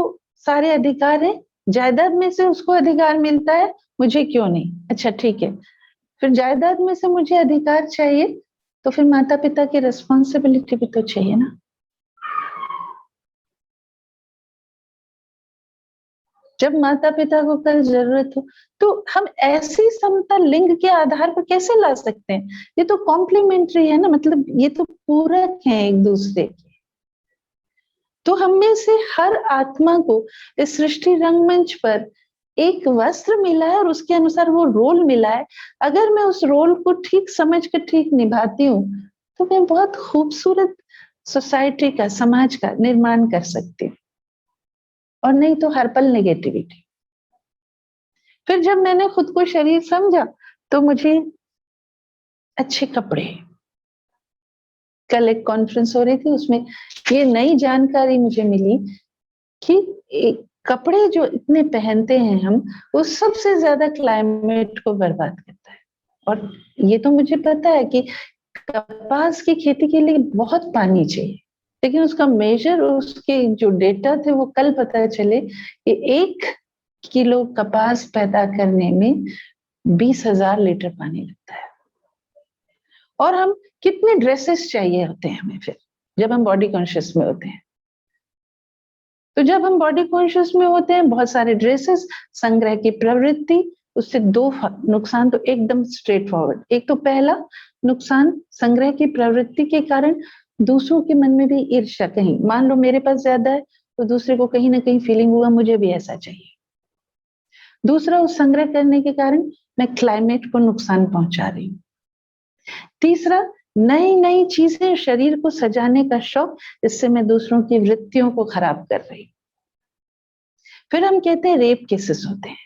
सारे अधिकार है, जायदाद में से उसको अधिकार मिलता है, मुझे क्यों नहीं? अच्छा ठीक है, फिर जायदाद में से मुझे अधिकार चाहिए, तो फिर माता पिता की रिस्पॉन्सिबिलिटी भी तो चाहिए ना। जब माता पिता को कल जरूरत हो, तो हम ऐसी समता लिंग के आधार पर कैसे ला सकते हैं? ये तो कॉम्प्लीमेंट्री है ना, मतलब ये तो पूरक है एक दूसरे के। तो हम में से हर आत्मा को इस सृष्टि रंगमंच पर एक वस्त्र मिला है और उसके अनुसार वो रोल मिला है। अगर मैं उस रोल को ठीक समझ कर ठीक निभाती हूँ तो मैं बहुत खूबसूरत सोसाइटी का, समाज का निर्माण कर सकती हूँ, और नहीं तो हर पल नेगेटिविटी। फिर जब मैंने खुद को शरीर समझा तो मुझे अच्छे कपड़े, कल एक कॉन्फ्रेंस हो रही थी उसमें ये नई जानकारी मुझे मिली कि कपड़े जो इतने पहनते हैं हम, वो सबसे ज्यादा क्लाइमेट को बर्बाद करता है। और ये तो मुझे पता है कि कपास की खेती के लिए बहुत पानी चाहिए, लेकिन उसका मेजर, उसके जो डेटा थे वो कल पता चले कि 1 किलो कपास पैदा करने में 20,000 लीटर पानी लगता है। और हम कितने ड्रेसेस चाहिए होते हैं हमें फिर जब हम बॉडी कॉन्शियस में होते हैं। तो जब हम बॉडी कॉन्शियस में होते हैं, बहुत सारे ड्रेसेस, संग्रह की प्रवृत्ति, उससे 2 नुकसान तो एकदम स्ट्रेट फॉरवर्ड। एक तो पहला नुकसान, संग्रह की प्रवृत्ति के कारण दूसरों के मन में भी ईर्ष्या, कहीं मान लो मेरे पास ज्यादा है तो दूसरे को कहीं ना कहीं फीलिंग हुआ मुझे भी ऐसा चाहिए। दूसरा, उस संग्रह करने के कारण मैं क्लाइमेट को नुकसान पहुंचा रही हूँ। तीसरा, नई नई चीजें, शरीर को सजाने का शौक, इससे मैं दूसरों की वृत्तियों को खराब कर रही हूँ। फिर हम कहते हैं रेप केसेस होते हैं।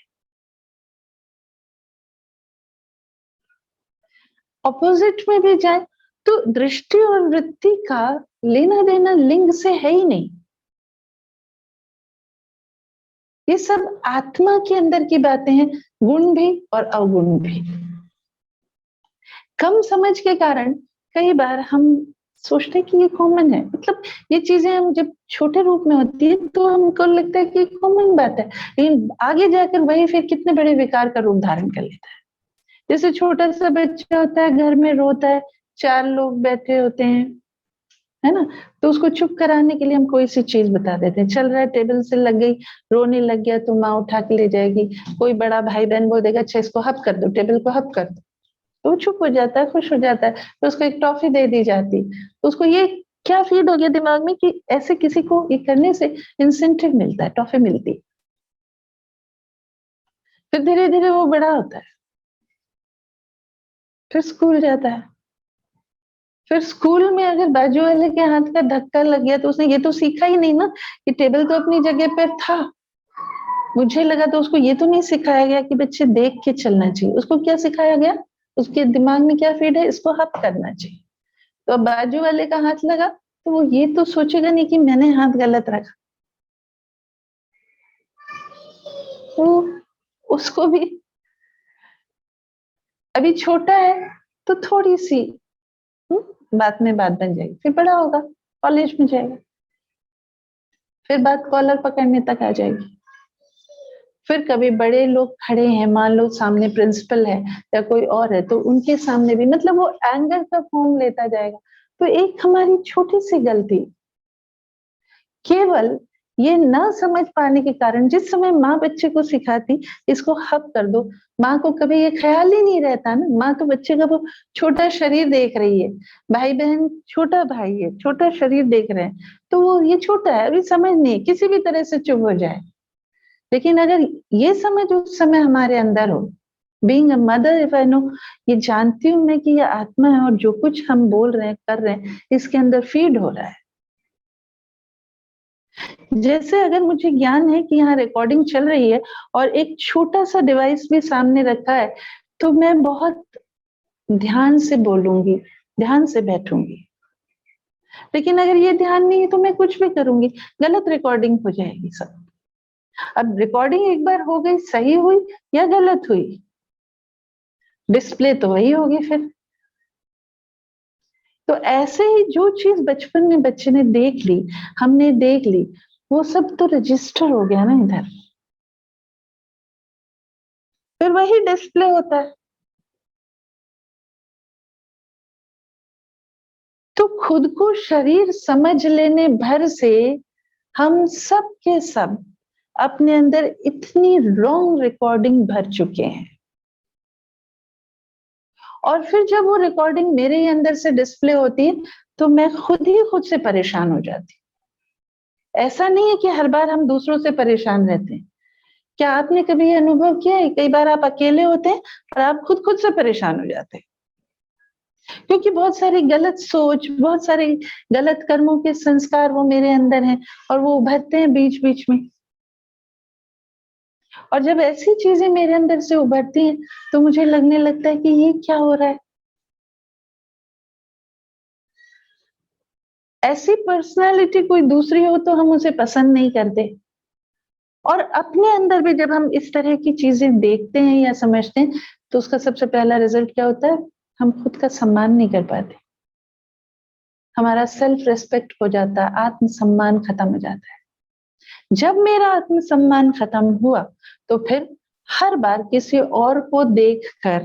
ऑपोजिट में भी जाए तो दृष्टि और वृत्ति का लेना देना लिंग से है ही नहीं। ये सब आत्मा के अंदर की बातें हैं, गुण भी और अवगुण भी। कम समझ के कारण कई बार हम सोचते हैं कि ये कॉमन है, मतलब ये चीजें हम जब छोटे रूप में होती है तो हमको लगता है कि कॉमन बात है, लेकिन आगे जाकर वही फिर कितने बड़े विकार का रूप धारण कर लेता है। जैसे छोटा सा बच्चा होता है, घर में रोता है, 4 लोग बैठे होते हैं, है ना, तो उसको चुप कराने के लिए हम कोई सी चीज बता देते हैं, चल रहा है, टेबल से लग गई, रोने लग गया तो माँ उठा के ले जाएगी। कोई बड़ा भाई बहन बोल देगा अच्छा इसको हप कर दो, टेबल को हप कर दो, तो वो चुप हो जाता है, खुश हो जाता है। तो उसको एक टॉफी दे दी जाती, तो उसको ये क्या फीड हो गया दिमाग में कि ऐसे किसी को ये करने से इंसेंटिव मिलता है, टॉफी मिलती है। फिर धीरे धीरे वो बड़ा होता है, फिर स्कूल जाता है, फिर स्कूल में अगर बाजू वाले के हाथ का धक्का लग गया तो उसने ये तो सीखा ही नहीं ना कि टेबल तो अपनी जगह पर था, मुझे लगा, तो उसको ये तो नहीं सिखाया गया कि बच्चे देख के चलना चाहिए। उसको क्या सिखाया गया, उसके दिमाग में क्या फीड है, इसको हप करना चाहिए। तो अब बाजू वाले का हाथ लगा तो वो ये तो सोचेगा नहीं कि मैंने हाथ गलत रखा, तो उसको भी, अभी छोटा है तो थोड़ी सी बात में बात बन जाएगी, फिर बड़ा होगा, कॉलेज में जाएगा, फिर बात कॉलर पकड़ने तक आ जाएगी। फिर कभी बड़े लोग खड़े हैं, मान लो सामने प्रिंसिपल है या कोई और है, तो उनके सामने भी मतलब वो एंगर का फॉर्म लेता जाएगा। तो एक हमारी छोटी सी गलती, केवल ये ना समझ पाने के कारण, जिस समय माँ बच्चे को सिखाती इसको हक कर दो, माँ को कभी ये ख्याल ही नहीं रहता ना, माँ तो बच्चे का वो छोटा शरीर देख रही है, भाई बहन छोटा भाई है, छोटा शरीर देख रहे हैं, तो वो ये छोटा है, अभी समझ नहीं, किसी भी तरह से चुप हो जाए। लेकिन अगर ये समझ उस समय हमारे अंदर हो, being a mother, if I know, ये जानती हूँ मैं कि ये आत्मा है और जो कुछ हम बोल रहे हैं कर रहे हैं इसके अंदर फीड हो रहा है। जैसे अगर मुझे ज्ञान है कि यहाँ रिकॉर्डिंग चल रही है और एक छोटा सा डिवाइस भी सामने रखा है, तो मैं बहुत ध्यान से बोलूंगी, ध्यान से बैठूंगी। लेकिन अगर ये ध्यान नहीं है तो मैं कुछ भी करूंगी, गलत रिकॉर्डिंग हो जाएगी सब। अब रिकॉर्डिंग एक बार हो गई, सही हुई या गलत हुई, डिस्प्ले तो वही होगी फिर। तो ऐसे ही जो चीज बचपन में बच्चे ने देख ली, हमने देख ली, वो सब तो रजिस्टर हो गया ना इधर, फिर वही डिस्प्ले होता है। तो खुद को शरीर समझ लेने भर से हम सब के सब अपने अंदर इतनी रॉन्ग रिकॉर्डिंग भर चुके हैं, और फिर जब वो रिकॉर्डिंग मेरे ही अंदर से डिस्प्ले होती है तो मैं खुद ही खुद से परेशान हो जाती हूँ। ऐसा नहीं है कि हर बार हम दूसरों से परेशान रहते हैं। क्या आपने कभी अनुभव किया है, कई बार आप अकेले होते हैं और आप खुद खुद से परेशान हो जाते हैं, क्योंकि बहुत सारी गलत सोच, बहुत सारे गलत कर्मों के संस्कार वो मेरे अंदर हैं और वो उभरते हैं बीच बीच में। और जब ऐसी चीजें मेरे अंदर से उभरती हैं तो मुझे लगने लगता है कि ये क्या हो रहा है। ऐसी पर्सनालिटी कोई दूसरी हो तो हम उसे पसंद नहीं करते, और अपने अंदर भी जब हम इस तरह की चीजें देखते हैं या समझते हैं तो उसका सबसे पहला रिजल्ट क्या होता है, हम खुद का सम्मान नहीं कर पाते, हमारा सेल्फ रेस्पेक्ट हो जाता है, आत्मसम्मान खत्म हो जाता है। जब मेरा आत्मसम्मान खत्म हुआ तो फिर हर बार किसी और को देखकर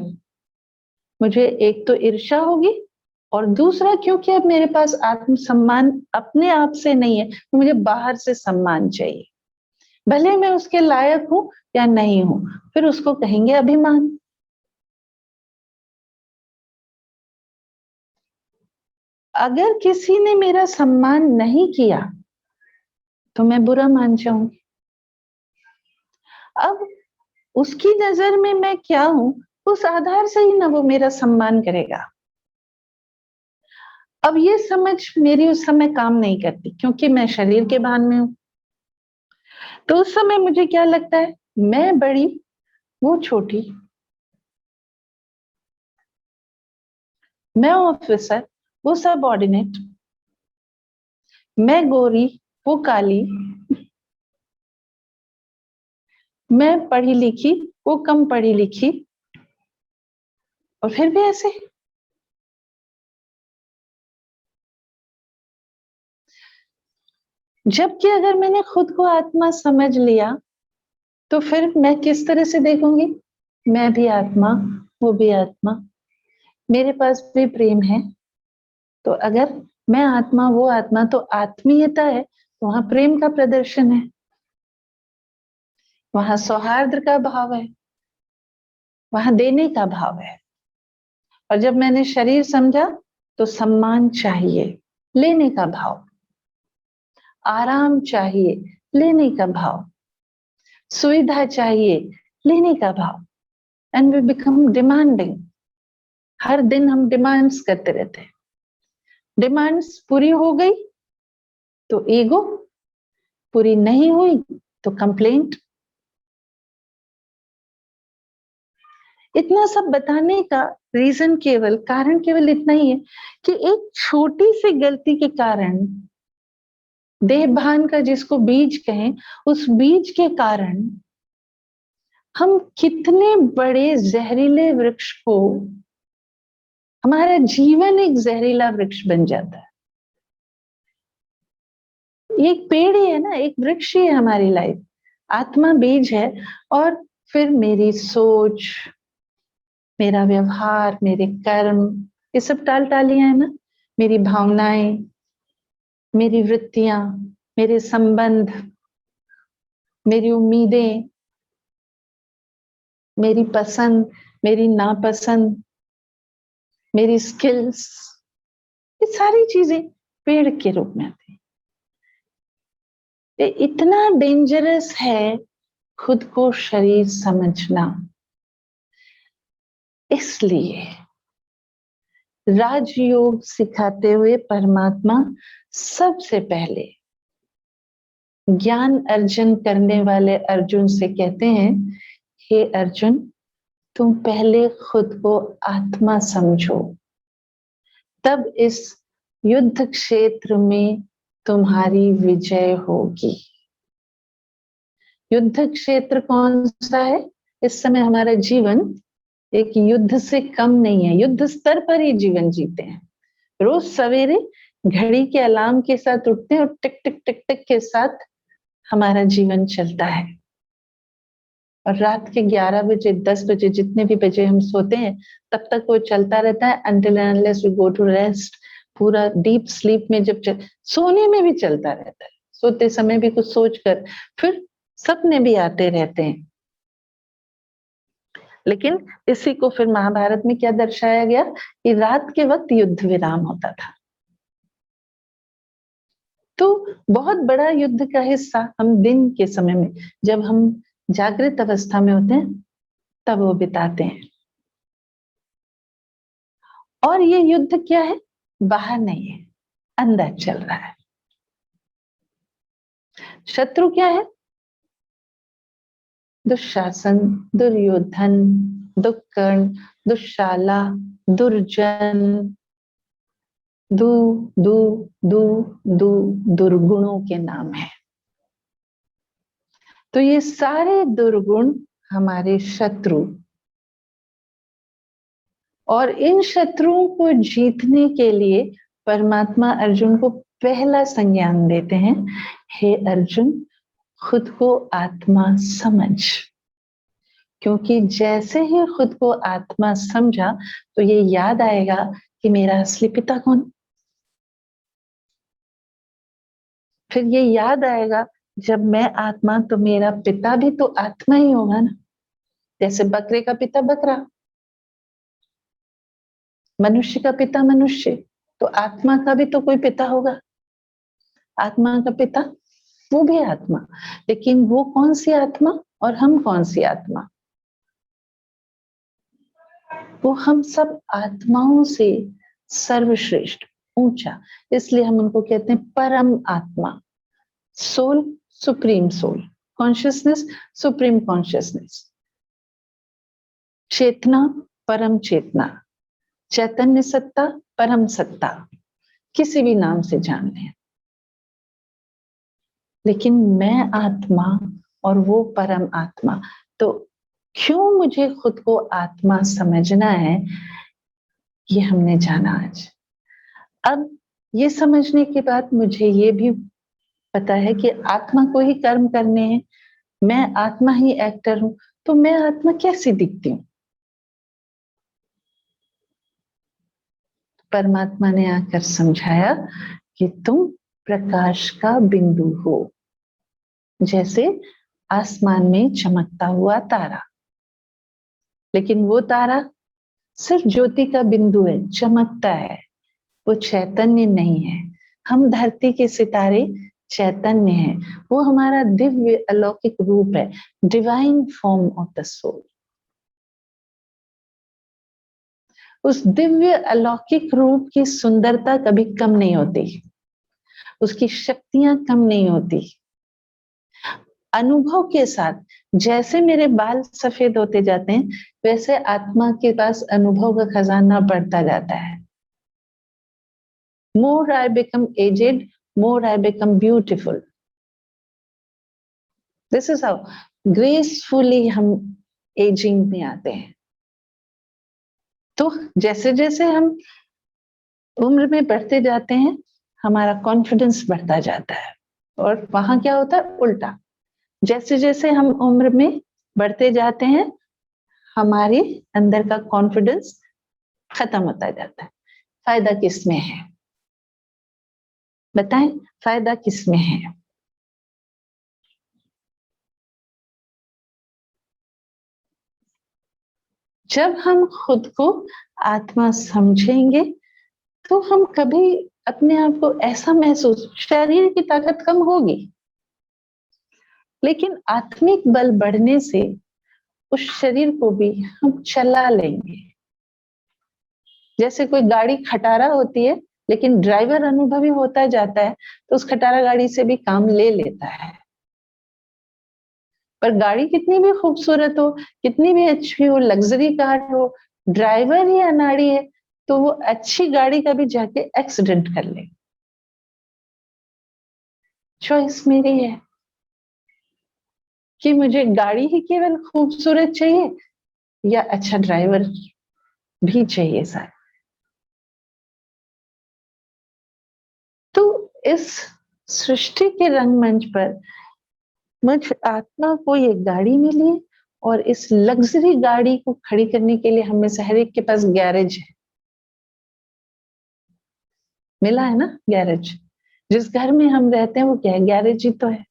मुझे एक तो ईर्ष्या होगी, और दूसरा क्योंकि अब मेरे पास आत्मसम्मान अपने आप से नहीं है तो मुझे बाहर से सम्मान चाहिए, भले मैं उसके लायक हूं या नहीं हूं, फिर उसको कहेंगे अभिमान। अगर किसी ने मेरा सम्मान नहीं किया तो मैं बुरा मान जाऊंगी। अब उसकी नजर में मैं क्या हूं, उस आधार से ही ना वो मेरा सम्मान करेगा। अब ये समझ मेरी उस समय काम नहीं करती क्योंकि मैं शरीर के भान में हूं। तो उस समय मुझे क्या लगता है, मैं बड़ी, वो छोटी, मैं ऑफिसर, वो सबऑर्डिनेट, मैं गोरी, वो काली, मैं पढ़ी लिखी, वो कम पढ़ी लिखी, और फिर भी ऐसे। जबकि अगर मैंने खुद को आत्मा समझ लिया तो फिर मैं किस तरह से देखूंगी, मैं भी आत्मा, वो भी आत्मा, मेरे पास भी प्रेम है। तो अगर मैं आत्मा, वो आत्मा, तो आत्मीयता है तो वहां प्रेम का प्रदर्शन है, वहां सौहार्द का भाव है, वहां देने का भाव है। और जब मैंने शरीर समझा तो सम्मान चाहिए, लेने का भाव, आराम चाहिए, लेने का भाव, सुविधा चाहिए, लेने का भाव, एंड वी बिकम डिमांडिंग। हर दिन हम डिमांड्स करते रहते हैं। डिमांड्स पूरी हो गई तो ईगो, पूरी नहीं हुई तो कंप्लेंट। इतना सब बताने का रीजन केवल, कारण केवल इतना ही है कि एक छोटी सी गलती के कारण, देहभान का जिसको बीज कहें, उस बीज के कारण हम कितने बड़े जहरीले वृक्ष को, हमारा जीवन एक जहरीला वृक्ष बन जाता है। ये एक पेड़ ही है ना, एक वृक्ष ही है हमारी लाइफ, आत्मा बीज है। और फिर मेरी सोच, मेरा व्यवहार, मेरे कर्म, ये सब टाल टालियां है ना, मेरी भावनाएं, मेरी वृत्तियां, मेरे संबंध, मेरी उम्मीदें, मेरी पसंद, मेरी नापसंद, मेरी स्किल्स, ये सारी चीजें पेड़ के रूप में आती है। ये इतना डेंजरस है खुद को शरीर समझना। इसलिए राजयोग सिखाते हुए परमात्मा सबसे पहले ज्ञान अर्जन करने वाले अर्जुन से कहते हैं, हे अर्जुन, तुम पहले खुद को आत्मा समझो, तब इस युद्ध क्षेत्र में तुम्हारी विजय होगी। युद्ध क्षेत्र कौन सा है? इस समय हमारा जीवन एक युद्ध से कम नहीं है, युद्ध स्तर पर ही जीवन जीते हैं। रोज सवेरे घड़ी के अलार्म के साथ उठते हैं और टिक टिक टिक टिक के साथ हमारा जीवन चलता है। और रात के 11 बजे, 10 बजे, जितने भी बजे हम सोते हैं, तब तक वो चलता रहता है until and unless we go to rest। पूरा डीप स्लीप में सोने में भी चलता रहता है, सोते समय भी कुछ सोचकर, फिर सपने भी आते रहते हैं। लेकिन इसी को फिर महाभारत में क्या दर्शाया गया कि रात के वक्त युद्ध विराम होता था। तो बहुत बड़ा युद्ध का हिस्सा हम दिन के समय में, जब हम जागृत अवस्था में होते हैं, तब वो बिताते हैं। और ये युद्ध क्या है? बाहर नहीं है, अंदर चल रहा है। शत्रु क्या है? दुशासन, दुर्योधन, दुक्कर्ण, दुशाला, दुर्जन, दु दु दु दु दुर्गुणों के नाम है। तो ये सारे दुर्गुण हमारे शत्रु, और इन शत्रुओं को जीतने के लिए परमात्मा अर्जुन को पहला संज्ञान देते हैं, हे अर्जुन खुद को आत्मा समझ। क्योंकि जैसे ही खुद को आत्मा समझा तो ये याद आएगा कि मेरा असली पिता कौन। फिर ये याद आएगा जब मैं आत्मा तो मेरा पिता भी तो आत्मा ही होगा ना। जैसे बकरे का पिता बकरा, मनुष्य का पिता मनुष्य, तो आत्मा का भी तो कोई पिता होगा। आत्मा का पिता वो भी आत्मा, लेकिन वो कौन सी आत्मा और हम कौन सी आत्मा? वो हम सब आत्माओं से सर्वश्रेष्ठ, ऊंचा, इसलिए हम उनको कहते हैं परम आत्मा। Soul, supreme soul, consciousness, supreme consciousness, चेतना, परम चेतना, चैतन्य सत्ता, परम सत्ता, किसी भी नाम से जान लें। लेकिन मैं आत्मा और वो परम आत्मा, तो क्यों मुझे खुद को आत्मा समझना है, ये हमने जाना आज। अब ये समझने के बाद मुझे ये भी पता है कि आत्मा को ही कर्म करने हैं, मैं आत्मा ही एक्टर हूं, तो मैं आत्मा कैसी दिखती हूँ? परमात्मा ने आकर समझाया कि तुम प्रकाश का बिंदु हो, जैसे आसमान में चमकता हुआ तारा। लेकिन वो तारा सिर्फ ज्योति का बिंदु है, चमकता है, वो चैतन्य नहीं है। हम धरती के सितारे चैतन्य हैं, वो हमारा दिव्य अलौकिक रूप है, divine form of the soul. उस दिव्य अलौकिक रूप की सुंदरता कभी कम नहीं होती, उसकी शक्तियां कम नहीं होती। अनुभव के साथ जैसे मेरे बाल सफेद होते जाते हैं, वैसे आत्मा के पास अनुभव का खजाना बढ़ता जाता है। More I become aged, more I become beautiful. This is how gracefully हम एजिंग में आते हैं। तो जैसे जैसे हम उम्र में बढ़ते जाते हैं, हमारा कॉन्फिडेंस बढ़ता जाता है, और वहां क्या होता है उल्टा। जैसे जैसे हम उम्र में बढ़ते जाते हैं, हमारे अंदर का कॉन्फिडेंस खत्म होता जाता है। फायदा किसमें है बताएं, फायदा किसमें है? जब हम खुद को आत्मा समझेंगे तो हम कभी अपने आप को ऐसा महसूस, शरीर की ताकत कम होगी लेकिन आत्मिक बल बढ़ने से उस शरीर को भी हम चला लेंगे। जैसे कोई गाड़ी खटारा होती है लेकिन ड्राइवर अनुभवी होता जाता है, तो उस खटारा गाड़ी से भी काम ले लेता है। पर गाड़ी कितनी भी खूबसूरत हो, कितनी भी अच्छी हो, लग्जरी कार हो, ड्राइवर ही अनाड़ी है तो वो अच्छी गाड़ी का भी जाके एक्सीडेंट कर ले। चॉइस मेरी है कि मुझे गाड़ी ही केवल खूबसूरत चाहिए या अच्छा ड्राइवर भी चाहिए साथ। तो इस सृष्टि के रंगमंच पर मुझ आत्मा को ये गाड़ी मिली, और इस लग्जरी गाड़ी को खड़ी करने के लिए हमें से हर एक के पास गैरेज है, मिला है ना गैरेज। जिस घर में हम रहते हैं वो क्या है, गैरेज ही तो है।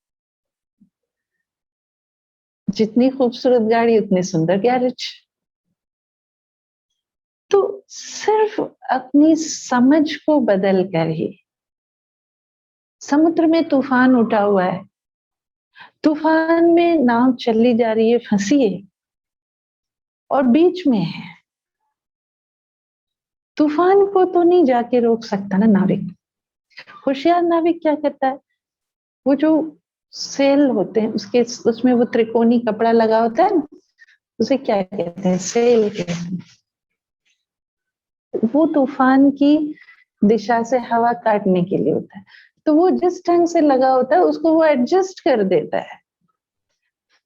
जितनी खूबसूरत गाड़ी उतने सुंदर गैरेज। तो सिर्फ अपनी समझ को बदल कर ही, समुद्र में तूफान उठा हुआ है, तूफान में नाव चली जा रही है, फंसी है और बीच में है, तूफान को तो नहीं जाके रोक सकता ना नाविक। होशियार नाविक क्या करता है, वो जो सेल होते हैं उसके उसमें वो त्रिकोणी कपड़ा लगा होता है ना, उसे क्या कहते हैं, सेल कहते हैं। वो तूफान की दिशा से हवा काटने के लिए होता है, तो वो जिस ढंग से लगा होता है उसको वो एडजस्ट कर देता है।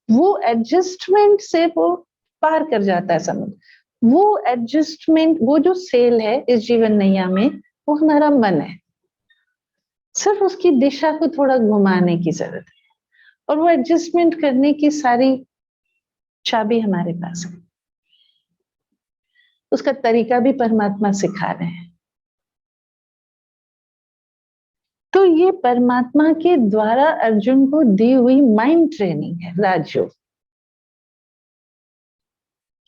वो एडजस्टमेंट से वो पार कर जाता है समुद्र। वो एडजस्टमेंट, वो जो सेल है इस जीवन नैया में, वो हमारा मन है, सिर्फ उसकी दिशा को थोड़ा घुमाने की जरूरत है, और वो एडजस्टमेंट करने की सारी चाबी हमारे पास है। उसका तरीका भी परमात्मा सिखा रहे हैं। तो ये परमात्मा के द्वारा अर्जुन को दी हुई माइंड ट्रेनिंग है राजयोग,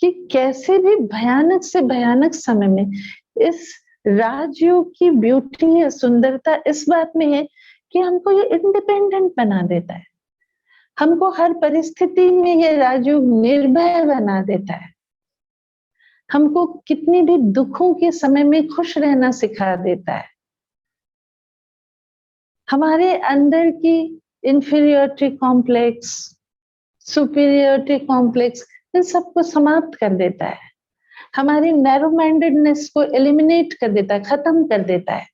कि कैसे भी भयानक से भयानक समय में इस राजयोग की ब्यूटी या सुंदरता इस बात में है कि हमको ये इंडिपेंडेंट बना देता है, हमको हर परिस्थिति में ये राजयोग निर्भय बना देता है, हमको कितनी भी दुखों के समय में खुश रहना सिखा देता है, हमारे अंदर की इंफीरियरिटी कॉम्प्लेक्स, सुपीरियरिटी कॉम्प्लेक्स, इन सबको समाप्त कर देता है, हमारी नैरो माइंडेडनेस को एलिमिनेट कर देता है, खत्म कर देता है।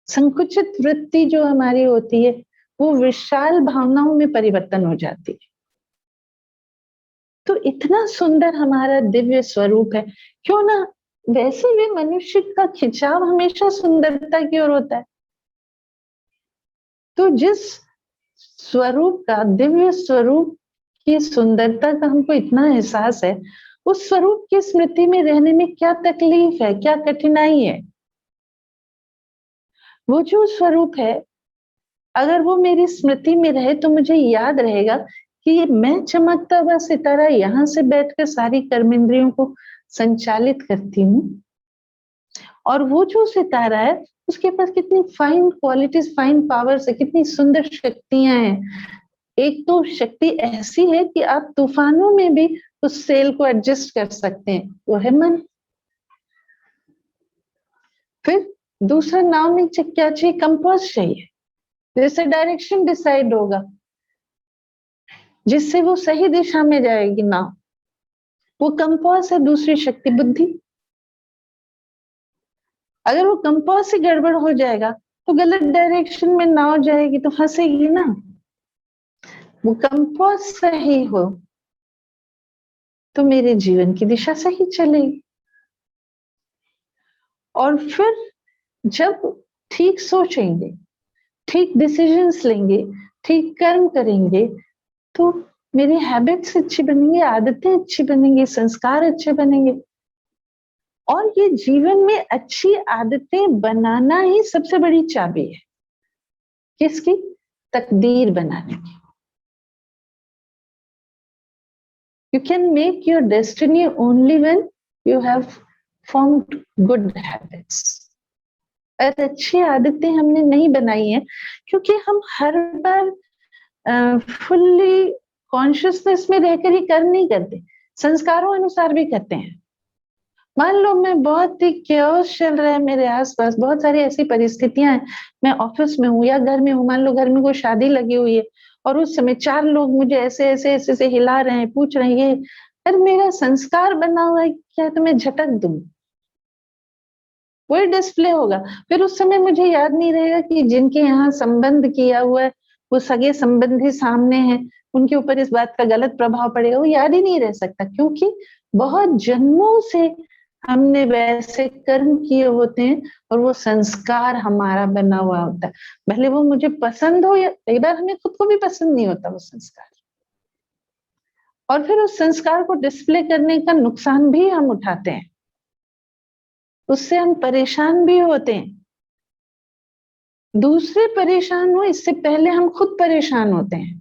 संकुचित वृत्ति जो हमारी होती है वो विशाल भावनाओं में परिवर्तन हो जाती है। तो इतना सुंदर हमारा दिव्य स्वरूप है, क्यों ना वैसे भी मनुष्य का खिंचाव हमेशा सुंदरता की ओर होता है। तो जिस स्वरूप का, दिव्य स्वरूप की सुंदरता का हमको इतना एहसास है, उस स्वरूप की स्मृति में रहने में क्या तकलीफ है, क्या कठिनाई है? वो जो स्वरूप है, अगर वो मेरी स्मृति में रहे तो मुझे याद रहेगा कि मैं चमकता हुआ सितारा यहां से बैठकर सारी कर्मेंद्रियों को संचालित करती हूँ, और वो जो सितारा है उसके पास कितनी फाइन क्वालिटीज, फाइन पावर्स है, कितनी सुंदर शक्तियां हैं। एक तो शक्ति ऐसी है कि आप तूफानों में भी उस सेल को एडजस्ट कर सकते हैं, वो है मन। फिर दूसरा नाव में क्या चाहिए? कंपास चाहिए, जैसे डायरेक्शन डिसाइड होगा, जिससे वो सही दिशा में जाएगी नाव। वो कंपास है। दूसरी शक्ति बुद्धि। अगर वो कंपास से गड़बड़ हो जाएगा तो गलत डायरेक्शन में नाव जाएगी तो फंसेगी ना। वो कंपास सही हो तो मेरे जीवन की दिशा सही चलेगी। और फिर जब ठीक सोचेंगे, ठीक डिसीजंस लेंगे, ठीक कर्म करेंगे, तो मेरी हैबिट्स अच्छी बनेंगी, आदतें अच्छी बनेंगी, संस्कार अच्छे बनेंगे। और ये जीवन में अच्छी आदतें बनाना ही सबसे बड़ी चाबी है। किसकी? तकदीर बनाने की। You can make your destiny only when you have formed good habits. और अच्छी आदतें हमने नहीं बनाई है क्योंकि हम हर बार फुल्ली कॉन्शियसनेस में रहकर ही कर नहीं करते, संस्कारों अनुसार भी करते हैं। मान लो मैं बहुत ही केओस चल रहा है मेरे आसपास, बहुत सारी ऐसी परिस्थितियां हैं, मैं ऑफिस में हूँ या घर में हूँ, मान लो घर में कोई शादी लगी हुई है और उस समय 4 लोग मुझे ऐसे ऐसे ऐसे से हिला रहे हैं, पूछ रहे हैं, अरे मेरा संस्कार बना हुआ है क्या तुम्हें झटक दूं? वही डिस्प्ले होगा। फिर उस समय मुझे याद नहीं रहेगा कि जिनके यहाँ संबंध किया हुआ है वो सगे संबंधी सामने हैं, उनके ऊपर इस बात का गलत प्रभाव पड़ेगा, वो याद ही नहीं रह सकता, क्योंकि बहुत जन्मों से हमने वैसे कर्म किए होते हैं और वो संस्कार हमारा बना हुआ होता है। भले वो मुझे पसंद हो या कई बार हमें खुद को भी पसंद नहीं होता वो संस्कार, और फिर उस संस्कार को डिस्प्ले करने का नुकसान भी हम उठाते हैं, उससे हम परेशान भी होते हैं। दूसरे परेशान हो इससे पहले हम खुद परेशान होते हैं।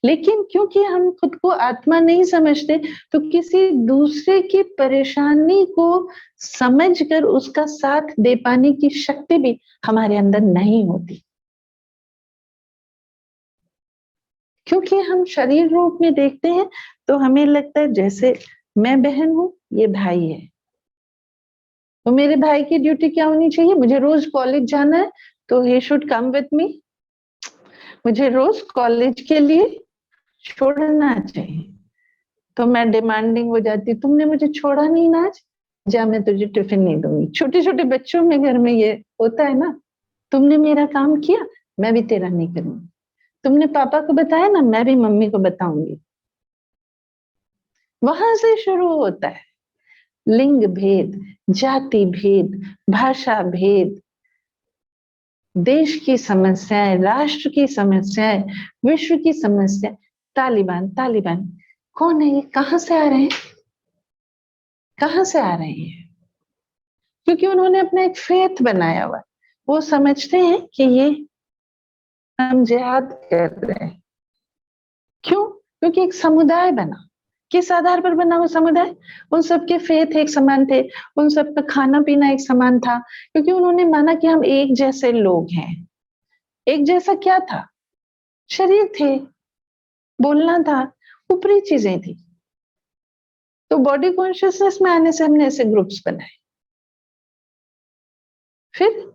लेकिन क्योंकि हम खुद को आत्मा नहीं समझते तो किसी दूसरे की परेशानी को समझकर उसका साथ दे पाने की शक्ति भी हमारे अंदर नहीं होती, क्योंकि हम शरीर रूप में देखते हैं तो हमें लगता है जैसे मैं बहन हूं, ये भाई है, तो मेरे भाई की ड्यूटी क्या होनी चाहिए? मुझे रोज कॉलेज जाना है तो he should come with me, मुझे रोज कॉलेज के लिए छोड़ना चाहिए। तो मैं डिमांडिंग हो जाती, तुमने मुझे छोड़ा नहीं ना आज, जा मैं तुझे टिफिन नहीं दूंगी। छोटे छोटे बच्चों में घर में ये होता है ना, तुमने मेरा काम किया मैं भी तेरा नहीं करूंगी, तुमने पापा को बताया ना मैं भी मम्मी को बताऊंगी। वहां से शुरू होता है। लिंग भेद, जाति भेद, भाषा भेद, देश की समस्याएं, राष्ट्र की समस्याएं, विश्व की समस्या, तालिबान तालिबान कौन है ये, कहां से आ रहे हैं, कहां से आ रहे हैं? क्योंकि उन्होंने अपना एक फेथ बनाया हुआ, वो समझते हैं कि ये हम जिहाद कर रहे हैं। क्यों? क्योंकि एक समुदाय बना। किस आधार पर बना वो समुदाय? उन सबके फेथ एक समान थे, उन सबका खाना पीना एक समान था, क्योंकि उन्होंने माना कि हम एक जैसे लोग हैं। एक जैसा क्या था? शरीर थे, बोलना था, ऊपरी चीजें थी। तो बॉडी कॉन्शियसनेस में आने से हमने ऐसे ग्रुप्स बनाए। फिर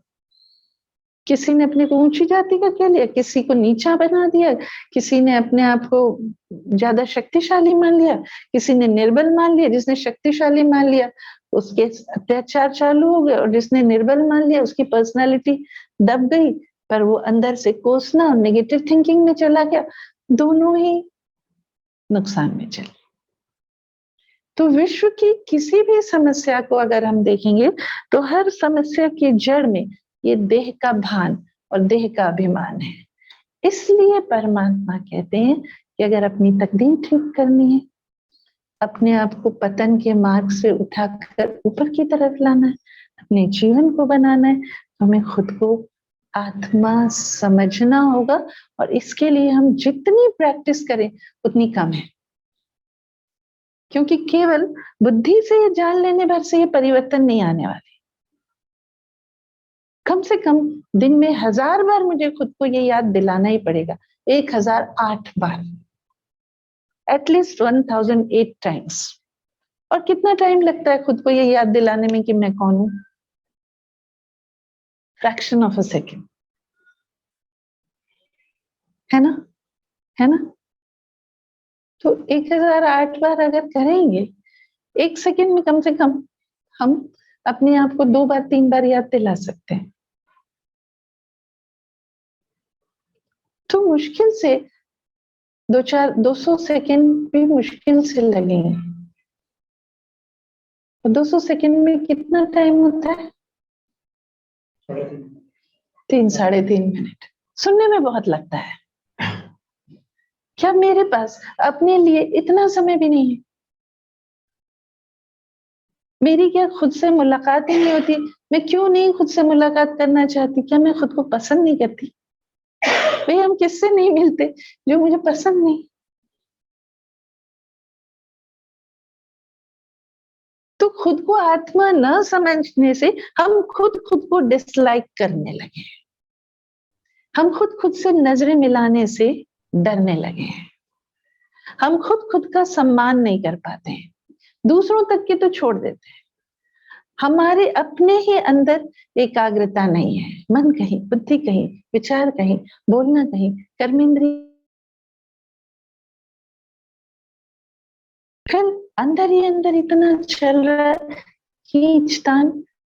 किसी ने अपने को ऊंची जाति का कह लिया, किसी को नीचा बना दिया, किसी ने अपने आप को ज्यादा शक्तिशाली मान लिया, किसी ने निर्बल मान लिया। जिसने शक्तिशाली मान लिया उसके अत्याचार चालू हो गए, और जिसने निर्बल मान लिया उसकी पर्सनालिटी दब गई, पर वो अंदर से कोसना और नेगेटिव थिंकिंग में चला गया। दोनों ही नुकसान में चले। तो विश्व की किसी भी समस्या को अगर हम देखेंगे तो हर समस्या की जड़ में ये देह का भान और देह का अभिमान है। इसलिए परमात्मा कहते हैं कि अगर अपनी तकदीर ठीक करनी है, अपने आप को पतन के मार्ग से उठाकर ऊपर की तरफ लाना है, अपने जीवन को बनाना है, तो हमें खुद को आत्मा समझना होगा। और इसके लिए हम जितनी प्रैक्टिस करें उतनी कम है, क्योंकि केवल बुद्धि से ये जान लेने भर से ये परिवर्तन नहीं आने वाले। कम से कम दिन में 1000 बार मुझे खुद को ये याद दिलाना ही पड़ेगा, 1008 बार, एटलीस्ट 1008 टाइम्स। और कितना टाइम लगता है खुद को ये याद दिलाने में कि मैं कौन हूं? फ्रैक्शन ऑफ अ सेकेंड, है ना? है ना? तो 1008 बार अगर करेंगे, 1 सेकेंड में कम से कम हम अपने आप को 2 बार 3 बार याद दिला सकते हैं। तो मुश्किल से 200 सेकेंड भी मुश्किल से लगेंगे। 200 सेकेंड में कितना टाइम होता है? 3-3.5 मिनट। सुनने में बहुत लगता है। क्या मेरे पास अपने लिए इतना समय भी नहीं है? मेरी क्या खुद से मुलाकात ही नहीं होती? मैं क्यों नहीं खुद से मुलाकात करना चाहती? क्या मैं खुद को पसंद नहीं करती? भाई हम किससे नहीं मिलते जो मुझे पसंद नहीं? तो खुद को आत्मा न समझने से हम खुद खुद को डिसलाइक करने लगे। हम खुद से नजरें मिलाने से डरने लगे हैं। हम खुद का सम्मान नहीं कर पाते हैं, दूसरों तक के तो छोड़ देते हैं। हमारे अपने ही अंदर एकाग्रता नहीं है। मन कहीं, बुद्धि कहीं, विचार कहीं, बोलना कहीं, कर्मेंद्रिय फिर अंदर ही अंदर इतना चल रहा है, खींचतान।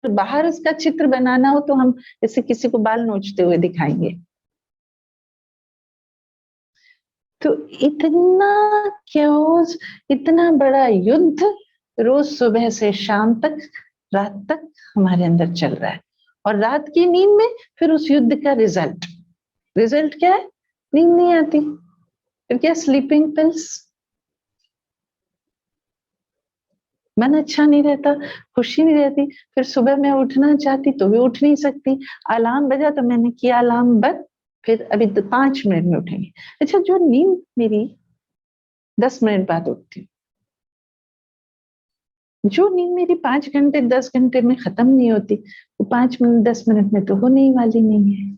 बाहर उसका चित्र बनाना हो तो हम जैसे किसी को बाल नोचते हुए दिखाएंगे। तो इतना क्योस, इतना बड़ा युद्ध रोज सुबह से शाम तक, रात तक हमारे अंदर चल रहा है। और रात की नींद में फिर उस युद्ध का रिजल्ट, रिजल्ट क्या है? नींद नहीं आती, फिर क्या? Sleeping pills. मन अच्छा नहीं रहता, खुशी नहीं रहती, फिर सुबह मैं उठना चाहती तो भी उठ नहीं सकती। अलार्म बजा तो मैंने किया अलार्म बंद, फिर अभी तो 5 मिनट में उठेंगे। अच्छा, जो नींद मेरी 10 मिनट बाद उठती हूँ, जो नींद मेरी 5 घंटे 10 घंटे में खत्म नहीं होती, वो 5 मिनट 10 मिनट में तो होने ही वाली नहीं है।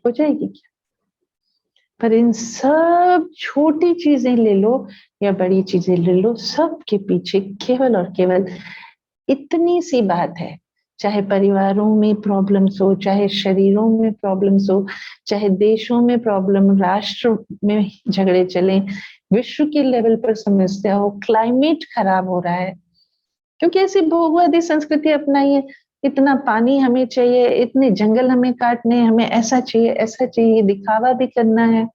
हो जाएगी क्या? पर इन सब छोटी चीजें ले लो या बड़ी चीजें ले लो, सब के पीछे केवल और केवल इतनी सी बात है। चाहे परिवारों में प्रॉब्लम्स हो, चाहे शरीरों में प्रॉब्लम्स हो, चाहे देशों में प्रॉब्लम, राष्ट्र में झगड़े चले, विश्व के लेवल पर समस्या हो, क्लाइमेट खराब हो रहा है, क्योंकि ऐसी भोगवादी संस्कृति अपनाई है। इतना पानी हमें चाहिए, इतने जंगल हमें काटने, हमें ऐसा चाहिए, ऐसा चाहिए, दिखावा भी करना है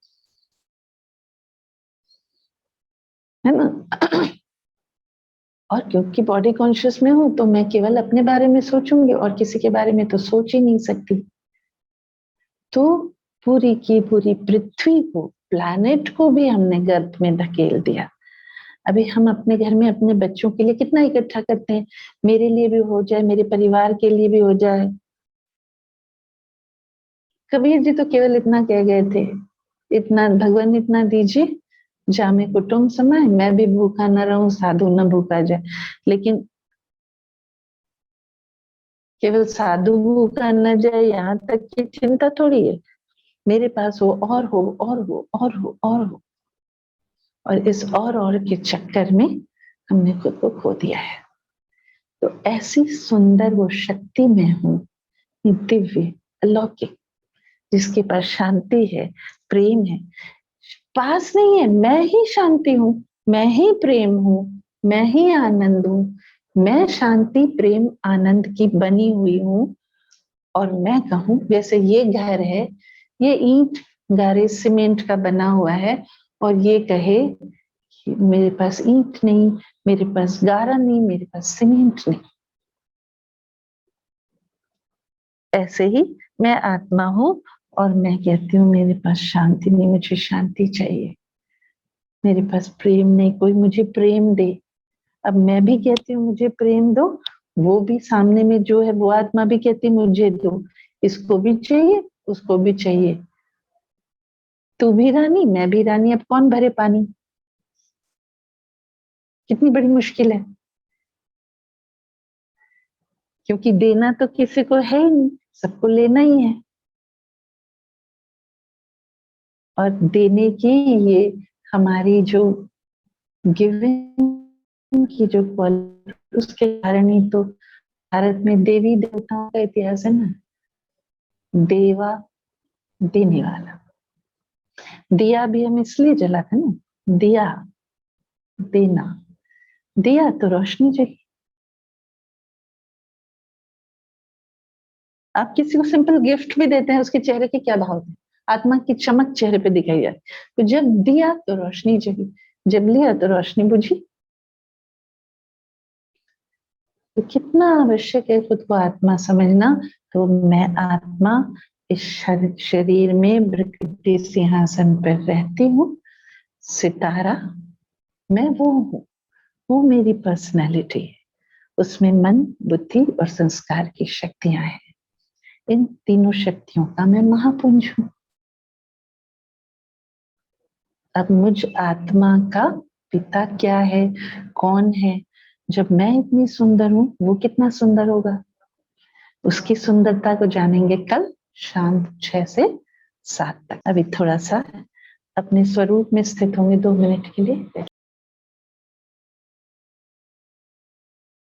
ना? और क्योंकि बॉडी कॉन्शियस में हूं तो मैं केवल अपने बारे में सोचूंगी और किसी के बारे में तो सोच ही नहीं सकती। तो पूरी की पूरी पृथ्वी को, प्लैनेट को भी हमने गर्भ में धकेल दिया। अभी हम अपने घर में अपने बच्चों के लिए कितना इकट्ठा करते हैं, मेरे लिए भी हो जाए, मेरे परिवार के लिए भी हो जाए। कबीर जी तो केवल इतना कह गए थे, इतना भगवान इतना दीजिए, जामे कुटुम्ब समाए, मैं भी भूखा न रहूं, साधु न भूखा जाए। लेकिन केवल साधु भूखा न जाए यहाँ तक की चिंता थोड़ी है, मेरे पास हो और हो और हो और हो और हो। और इस और के चक्कर में हमने खुद को खो दिया है। तो ऐसी सुंदर वो शक्ति में हूं, दिव्य अलौकिक, जिसके पास शांति है, प्रेम है, पास नहीं है, मैं ही शांति हूं, मैं ही प्रेम हूं, मैं ही आनंद हूं, मैं शांति प्रेम आनंद की बनी हुई हूं। और मैं कहूं जैसे ये घर है, ये ईंट गारे सीमेंट का बना हुआ है, और ये कहे कि मेरे पास ईंट नहीं, मेरे पास गारा नहीं, मेरे पास सीमेंट नहीं। ऐसे ही मैं आत्मा हूं और मैं कहती हूँ मेरे पास शांति नहीं, मुझे शांति चाहिए, मेरे पास प्रेम नहीं, कोई मुझे प्रेम दे। अब मैं भी कहती हूँ मुझे प्रेम दो, वो भी सामने में जो है वो आत्मा भी कहती मुझे दो, इसको भी चाहिए, उसको भी चाहिए। तू भी रानी, मैं भी रानी, अब कौन भरे पानी? कितनी बड़ी मुश्किल है, क्योंकि देना तो किसी को है ही नहीं, सबको लेना ही है। और देने की ये हमारी जो गिविंग की जो क्वालिटी, उसके कारण ही तो भारत में देवी देवताओं का इतिहास है ना। देवा देने वाला, दिया भी हम इसलिए जलाते ना, दिया देना, दिया तो रोशनी जगी। आप किसी को सिंपल गिफ्ट भी देते हैं, उसके चेहरे के क्या भाव होते हैं? आत्मा की चमक चेहरे पे दिखाई जाती। तो जब दिया तो रोशनी जगी, जब लिया तो रोशनी बुझी। तो कितना आवश्यक है खुद को आत्मा समझना। तो मैं आत्मा इस शरीर में प्रकृति सिंहासन पर रहती हूँ, सितारा मैं वो हूँ, वो मेरी पर्सनैलिटी है, उसमें मन, बुद्धि और संस्कार की शक्तियां हैं। इन तीनों शक्तियों का मैं महापुंज हूँ। अब मुझ आत्मा का पिता क्या है, कौन है? जब मैं इतनी सुंदर हूं, वो कितना सुंदर होगा? उसकी सुंदरता को जानेंगे कल शाम 6 से 7 तक। अभी थोड़ा सा अपने स्वरूप में स्थित होंगे 2 मिनट के लिए।